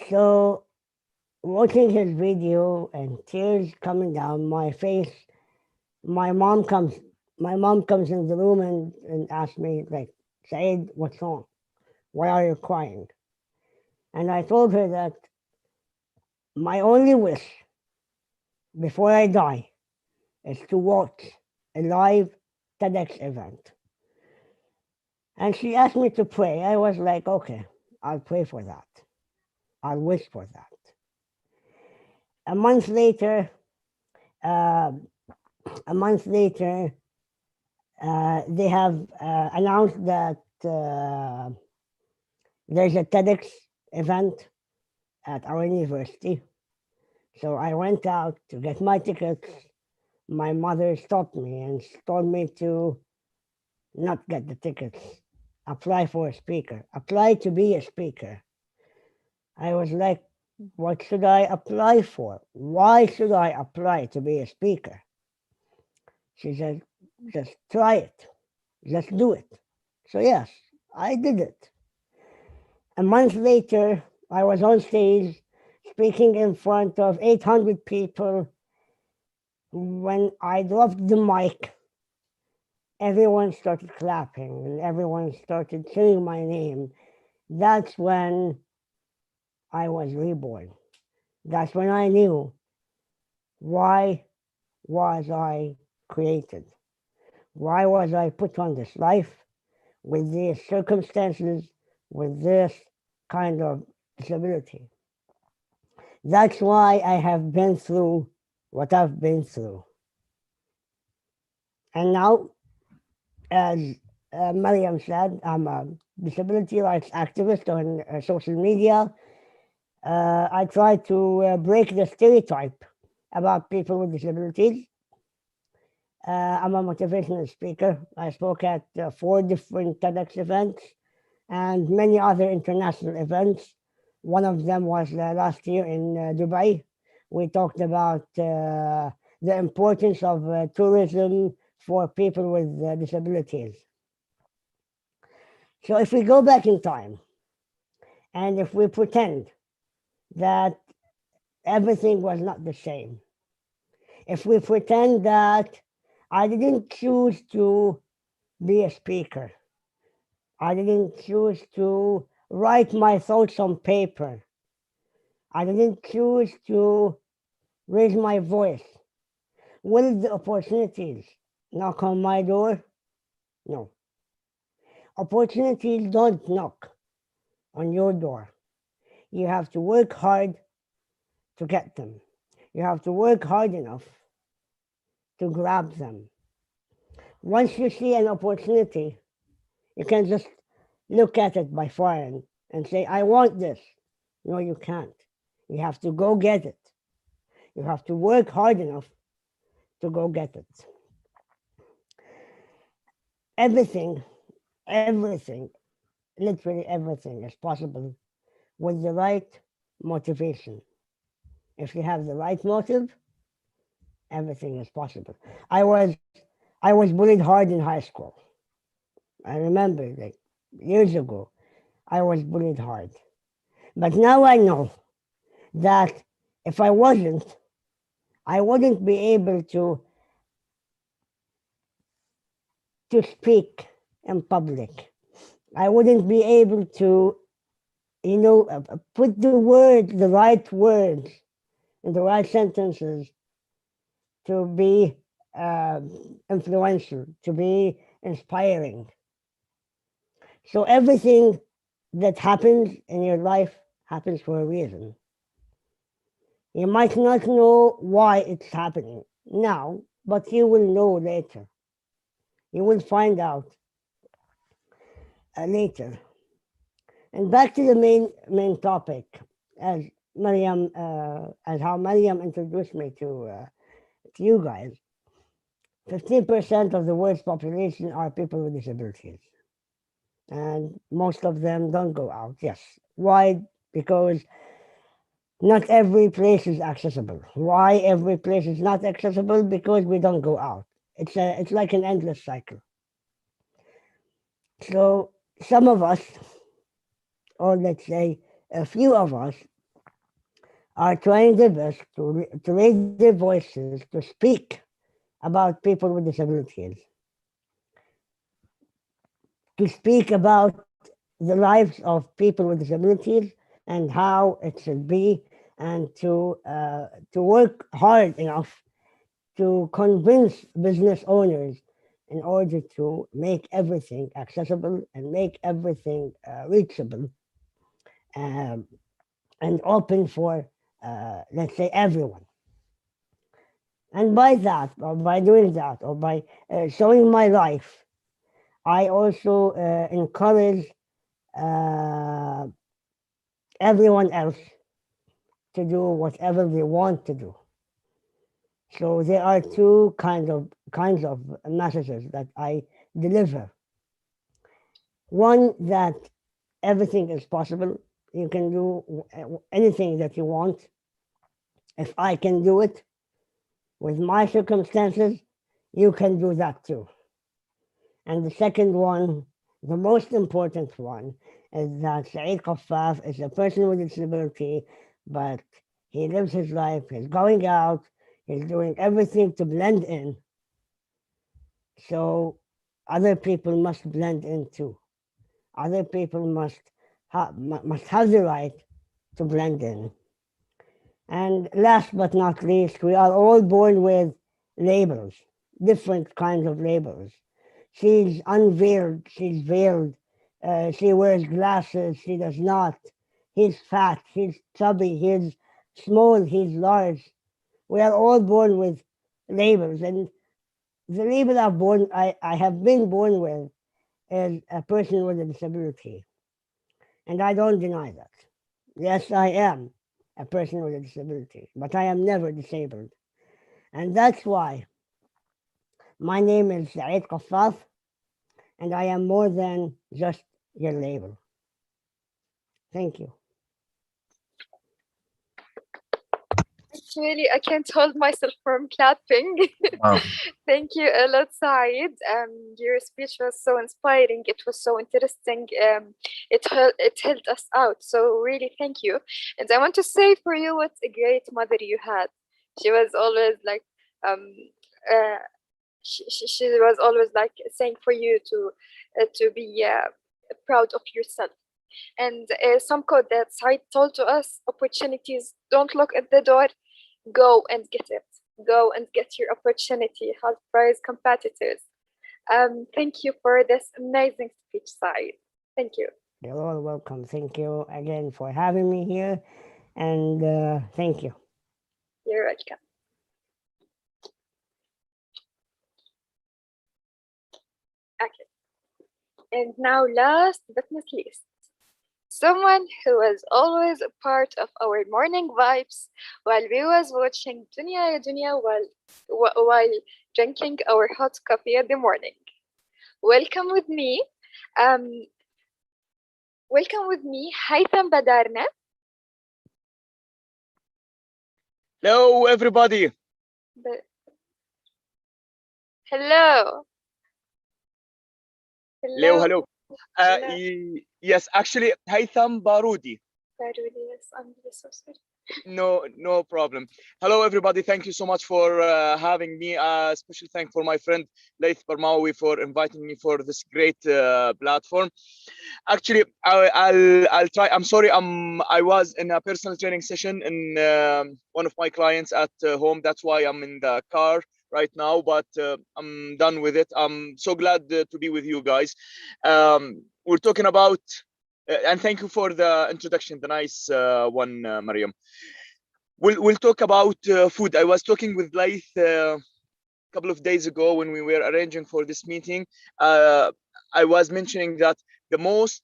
So watching his video and tears coming down my face, my mom comes in the room and asks me, like, Saeed, what's wrong? Why are you crying? And I told her that my only wish before I die is to watch a live TEDx event. And she asked me to pray. I was like, okay, I'll pray for that. I'll wish for that. A month later, they have announced that there's a TEDx event at our university. So I went out to get my tickets. My mother stopped me and told me to not get the tickets, apply for a speaker, apply to be a speaker. I was like, what should I apply for? Why should I apply to be a speaker? She said, just try it. Just do it. So yes, I did it. A month later, I was on stage speaking in front of 800 people. When I dropped the mic, everyone started clapping and everyone started saying my name. That's when I was reborn. That's when I knew, why was I created? Why was I put on this life with these circumstances, with this kind of disability? That's why I have been through what I've been through. And now, as Mariam said, I'm a disability rights activist on social media. I try to break the stereotype about people with disabilities. I'm a motivational speaker. I spoke at 4 different TEDx events and many other international events. One of them was last year in Dubai. We talked about the importance of tourism for people with disabilities. So if we go back in time and if we pretend that everything was not the same, if we pretend that I didn't choose to be a speaker, I didn't choose to write my thoughts on paper, I didn't choose to raise my voice, will the opportunities knock on my door? No. Opportunities don't knock on your door. You have to work hard to get them. You have to work hard enough to grab them. Once you see an opportunity, you can just look at it by foreign and say, I want this. No, you can't. You have to go get it. You have to work hard enough to go get it. Everything, literally everything is possible with the right motivation. If you have the right motive, everything is possible. I was bullied hard in high school. I remember, like, years ago, I was bullied hard. But now I know that if I wasn't, I wouldn't be able to speak in public. I wouldn't be able to, put the right words in the right sentences to be influential, to be inspiring. So everything that happens in your life happens for a reason. You might not know why it's happening now, but you will know later. You will find out later. And back to the main topic, as how Mariam introduced me to you guys. 15% of the world's population are people with disabilities, and most of them don't go out. Yes, why? Because not every place is accessible. Why every place is not accessible? Because we don't go out. It's like an endless cycle. So some of us, or let's say a few of us, are trying their best to raise their voices, to speak about people with disabilities, to speak about the lives of people with disabilities and how it should be, and to work hard enough to convince business owners in order to make everything accessible and make everything reachable, and open for, let's say, everyone. And by that, or by doing that, or by showing my life, I also encourage everyone else to do whatever they want to do. So there are two kinds of messages that I deliver. One, that everything is possible. You can do anything that you want. If I can do it with my circumstances, you can do that too. And the second one, the most important one, is that Saeed Qaffaf is a person with a disability, but he lives his life, he's going out, he's doing everything to blend in. So other people must blend in too. Other people must have the right to blend in. And last but not least, we are all born with labels, different kinds of labels. She's unveiled, she's veiled, she wears glasses, she does not. He's fat, he's chubby, he's small, he's large. We are all born with labels, and the label I have been born with is a person with a disability. And I don't deny that. Yes, I am a person with a disability, but I am never disabled. And that's why my name is Saeed Qaffaf, and I am more than just your label. Thank you. really, I can't hold myself from clapping. Wow. Thank you a lot, Saeed. Your speech was so inspiring. It was so interesting. It helped us out. So really, thank you. And I want to say for you, what a great mother you had. She was always like, uh, she was always like saying for you to be proud of yourself. And some quote that Said told to us: opportunities don't look at the door, go and get it. Go and get your opportunity. Help rise competitors. Thank you for this amazing speech, Said. Thank you. You're all welcome. Thank you again for having me here, and thank you. You're welcome. Okay. And now, last but not least, someone who was always a part of our morning vibes while we was watching Dunya Ya Dunya while drinking our hot coffee in the morning. Welcome with me, Haytham Badarna. Hello, everybody. Hello. Hello, hello. Yes, actually, Haytham Barudi. Yes, I'm really so sorry. No problem. Hello, everybody. Thank you so much for having me. Special thank for my friend Laith Barmawi for inviting me for this great platform. Actually, I'll try. I'm sorry. I was in a personal training session in one of my clients at home. That's why I'm in the car right now, but I'm done with it. I'm so glad to be with you guys. We're talking about, and thank you for the introduction, the nice one, Mariam. We'll talk about food. I was talking with Laith a couple of days ago when we were arranging for this meeting. I was mentioning that the most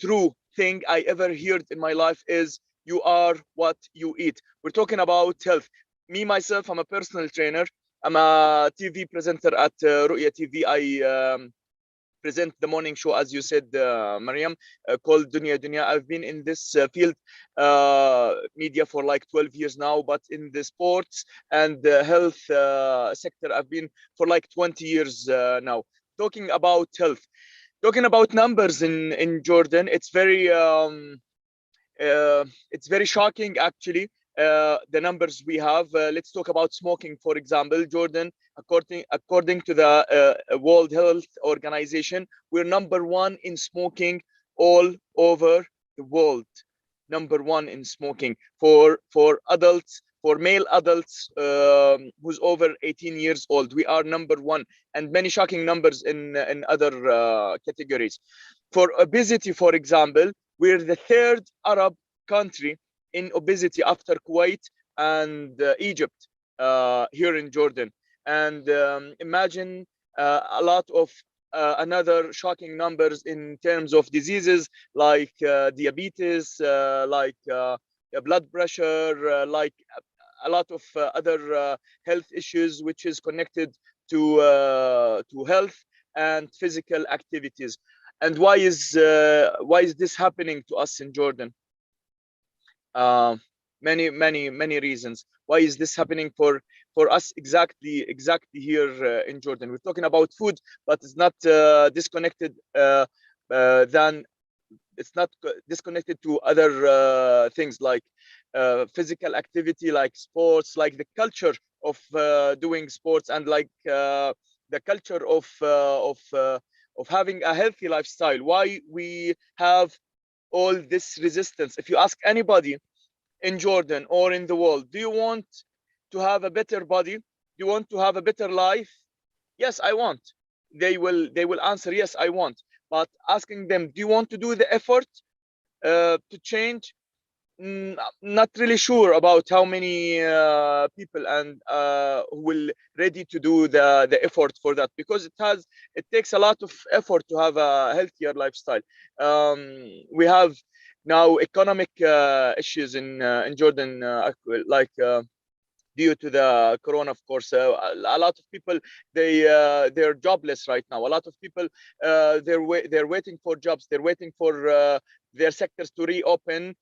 true thing I ever heard in my life is you are what you eat. We're talking about health. Me, myself, I'm a personal trainer. I'm a TV presenter at Ru'ya TV. I present the morning show, as you said, Mariam, called Dunya Dunya. I've been in this field media for like 12 years now, but in the sports and the health sector, I've been for like 20 years now. Talking about health, talking about numbers in Jordan, it's very shocking actually. The numbers we have. Let's talk about smoking, for example. Jordan, according to the World Health Organization, we're #1 in smoking all over the world. #1 in smoking for adults, for male adults who's over 18 years old. We are #1, and many shocking numbers in other categories. For obesity, for example, we're the 3rd Arab country in obesity after Kuwait and Egypt here in Jordan. And imagine a lot of another shocking numbers in terms of diseases like diabetes, like blood pressure, like a lot of other health issues which is connected to health and physical activities. And why is this happening to us in Jordan? Many reasons. Why is this happening for us exactly here in Jordan? We're talking about food, but it's not disconnected than it's not disconnected to other things like physical activity, like sports, like the culture of doing sports, and like the culture of having a healthy lifestyle. Why we have all this resistance? If you ask anybody in Jordan or in the world, do you want to have a better body? Do you want to have a better life? Yes, I want. They will answer, yes, I want. But asking them, do you want to do the effort to change? Not really sure about how many people and who will ready to do the effort for that, because it takes a lot of effort to have a healthier lifestyle. We have now economic issues in Jordan, like due to the corona, of course. A lot of people, they're jobless right now. A lot of people, they're waiting for jobs. They're waiting for their sectors to reopen,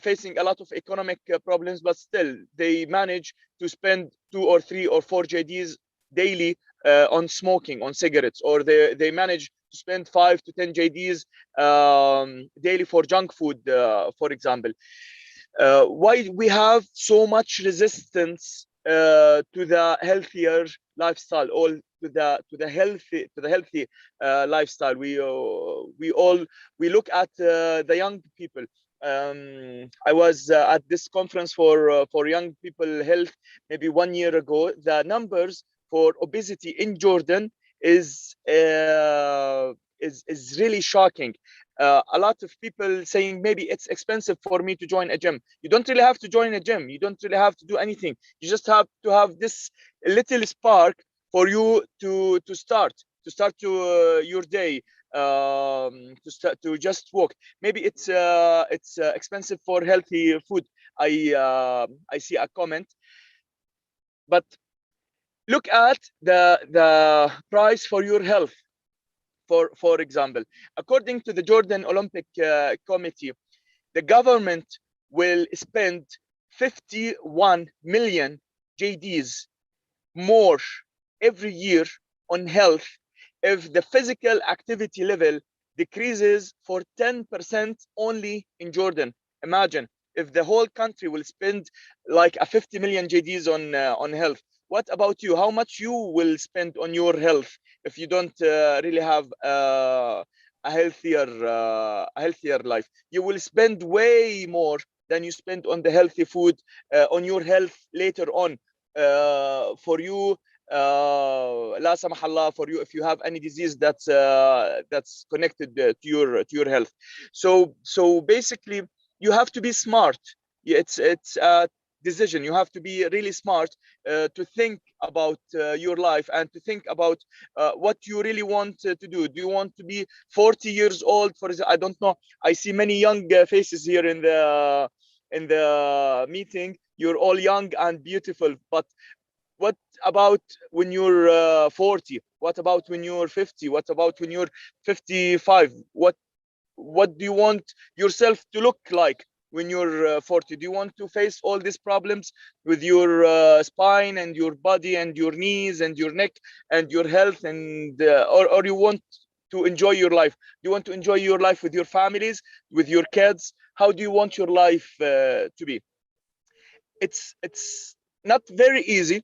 facing a lot of economic problems, but still they manage to spend 2 or 3 or 4 JDs daily on smoking, on cigarettes, or they manage to spend 5 to 10 JDs daily for junk food, for example. Why we have so much resistance to the healthier lifestyle, or to the healthy lifestyle? We look at the young people. I was at this conference for young people health maybe 1 year ago. The numbers for obesity in Jordan is really shocking. A lot of people saying maybe it's expensive for me to join a gym. You don't really have to join a gym. You don't really have to do anything. You just have to have this little spark for you to start your day, to just walk. Maybe it's expensive for healthy food. I see a comment, but look at the price for your health. For example, according to the Jordan Olympic Committee, the government will spend 51 million JDs more every year on health if the physical activity level decreases for 10% only in Jordan. Imagine if the whole country will spend like a 50 million JDs on health. What about you? How much you will spend on your health if you don't really have a healthier life? You will spend way more than you spend on the healthy food, on your health later on. For you, la samahallah, for you if you have any disease that's connected to your health. So basically, you have to be smart. It's a decision. You have to be really smart to think about your life and to think about what you really want to do. Do you want to be 40 years old? For example, I don't know. I see many young faces here in the meeting. You're all young and beautiful, but what about when you're 40? What about when you're 50? What about when you're 55? What do you want yourself to look like when you're 40? Do you want to face all these problems with your spine and your body and your knees and your neck and your health, and or you want to enjoy your life? Do you want to enjoy your life with your families, with your kids? How do you want your life to be? It's not very easy,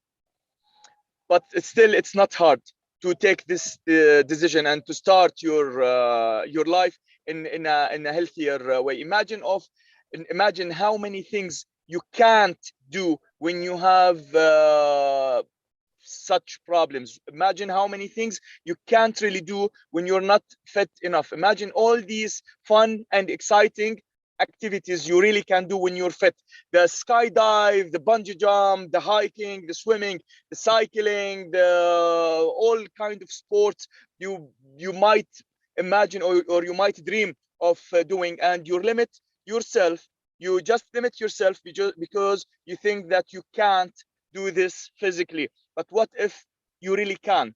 but it's not hard to take this decision and to start your life in a healthier way. Imagine how many things you can't do when you have such problems. Imagine how many things you can't really do when you're not fit enough. Imagine all these fun and exciting activities you really can do when you're fit. The skydive, the bungee jump, the hiking, the swimming, the cycling, the all kind of sports you might imagine or you might dream of doing, and you just limit yourself because you think that you can't do this physically. But what if you really can?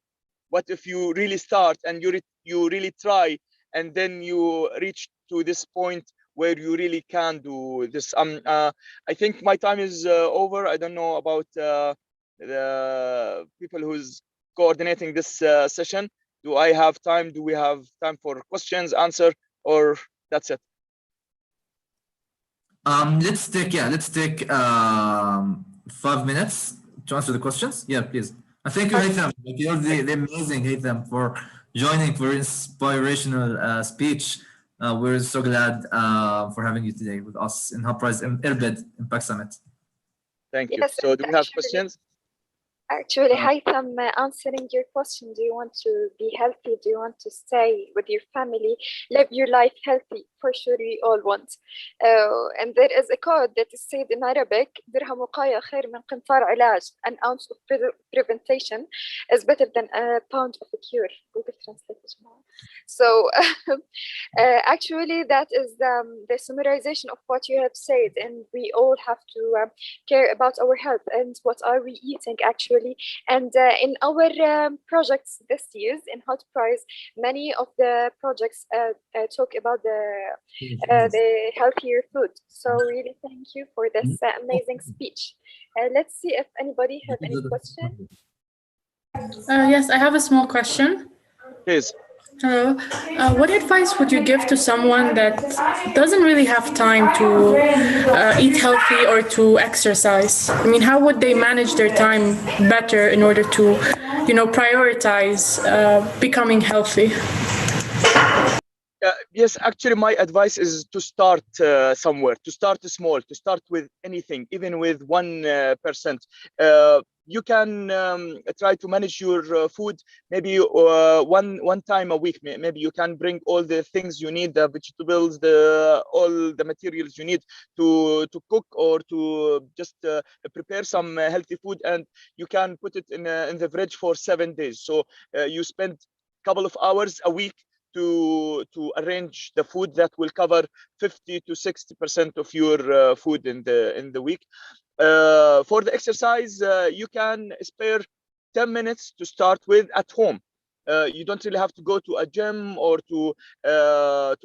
What if you really start and you really try, and then you reach to this point where you really can do this? I think my time is over. I don't know about the people who's coordinating this session. Do I have time? Do we have time for questions, answer, or that's it? Let's take 5 minutes to answer the questions. Yeah, please. Thank you, Haytham. You're the amazing Haytham for joining, for inspirational speech. We're so glad for having you today with us in Hubrise in Irbid Impact Summit. Thank you. Yes, So do we have questions? Actually, Haytham, answering your question, do you want to be healthy? Do you want to stay with your family, live your life healthy? For sure, we all want. And there is a quote that is said in Arabic: درهم وقاية خير من قنطار علاج. An ounce of prevention is better than a pound of a cure. Google Translate. So actually, that is the summarization of what you have said, and we all have to care about our health and what are we eating actually. And in our projects this year in Hot Prize, many of the projects talk about the the healthier food. So really thank you for this amazing speech. Let's see if anybody have any question. Yes, I have a small question. Please. Hello. What advice would you give to someone that doesn't really have time to eat healthy or to exercise? I mean, how would they manage their time better in order to, prioritize becoming healthy? Yes, actually, my advice is to start somewhere, to start small, to start with anything, even with 1%. You can try to manage your food maybe one time a week. Maybe you can bring all the things you need, the vegetables, all the materials you need to cook or to just prepare some healthy food, and you can put it in the fridge for 7 days. So you spend a couple of hours a week to arrange the food that will cover 50 to 60% of your food in the week. For the exercise, you can spare 10 minutes to start with at home. You don't really have to go to a gym or to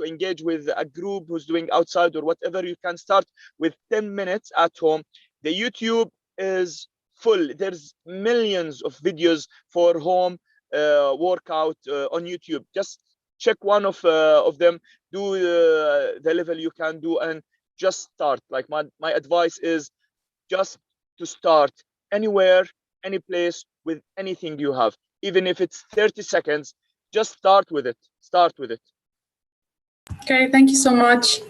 engage with a group who's doing outside or whatever. You can start with 10 minutes at home. The YouTube is full. There's millions of videos for home workout on YouTube. Just check one of them, do the level you can do, and just start. Like my advice is just to start anywhere, any place, with anything you have. Even if it's 30 seconds, just start with it. Start with it. Okay, thank you so much.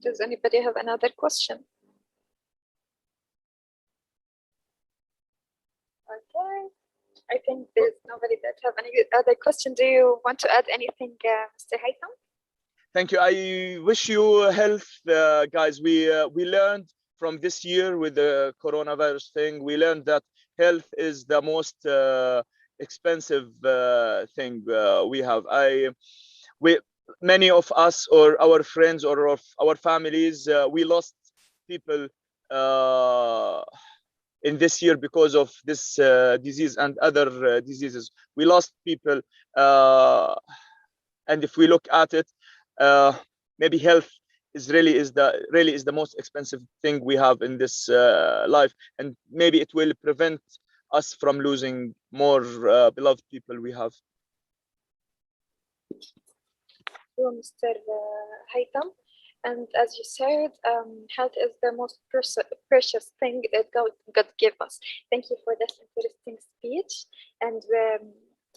Does anybody have another question? Okay. I think there's nobody that have any other question. Do you want to add anything, Mr. Haytham? Thank you. I wish you health, guys. We learned from this year with the coronavirus thing. We learned that health is the most expensive thing we have. Many of us or our friends or of our families, we lost people in this year because of this disease and other diseases. We lost people, and if we look at it, maybe health is really the most expensive thing we have in this life, and maybe it will prevent us from losing more beloved people we have. Mr. Haytham. And as you said, health is the most precious thing that God gave us. Thank you for this interesting speech. And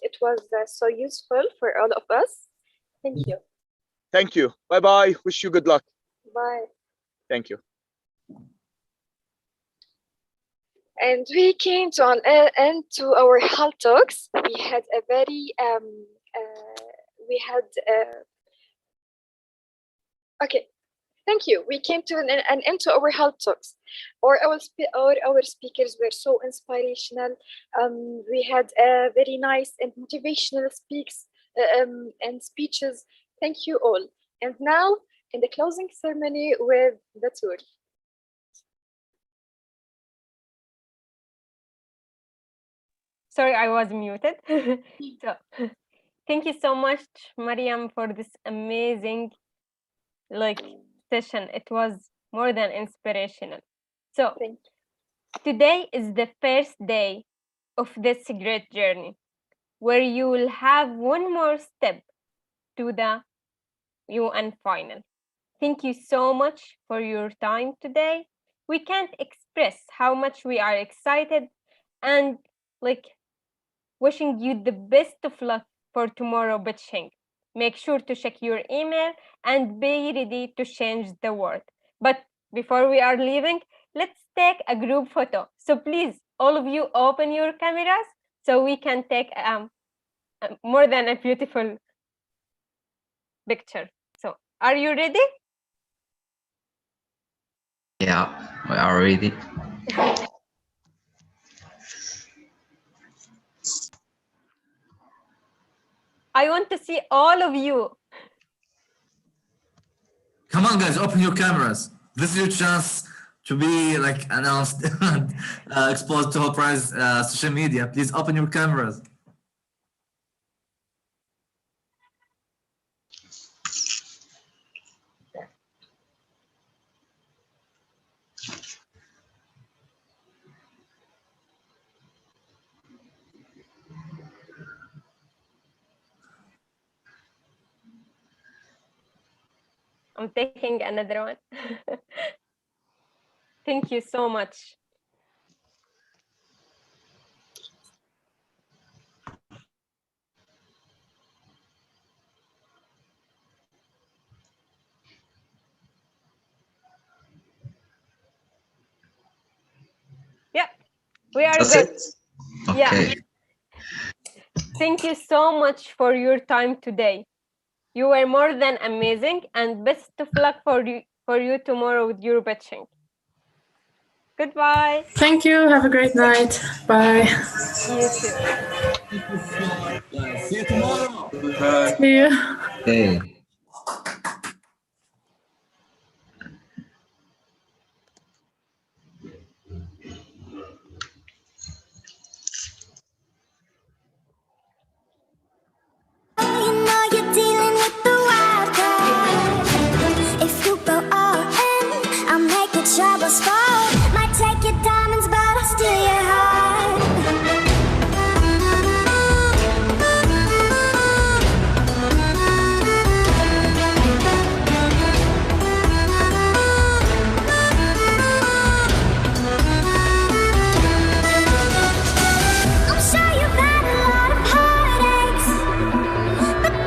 it was so useful for all of us. Thank you. Thank you. Bye-bye. Wish you good luck. Bye. Thank you. And we came to an end to our health talks. We had a very, okay. Thank you. We came to an end to our health talks. Our speakers were so inspirational. We had very nice and motivational speaks and speeches. Thank you all. And now, in the closing ceremony with the tour. Sorry, I was muted. So, thank you so much, Mariam, for this amazing session. It was more than inspirational. So today is the first day of this great journey, where you will have one more step to the UN final. Thank you so much for your time today. We can't express how much we are excited and wishing you the best of luck for tomorrow batching. Make sure to check your email and be ready to change the world. But before we are leaving, let's take a group photo. So please, all of you open your cameras so we can take more than a beautiful picture. So are you ready? Yeah, we are ready. I want to see all of you. Come on, guys, open your cameras. This is your chance to be announced and exposed to Prize social media. Please open your cameras. I'm taking another one. Thank you so much. Yeah, we are That's good. it? Yeah. Okay. Thank you so much for your time today. You were more than amazing, and best of luck for you tomorrow with your pitching. Goodbye. Thank you. Have a great night. Bye. You too. Thank you so much, guys. See you tomorrow. Goodbye. See you. Okay.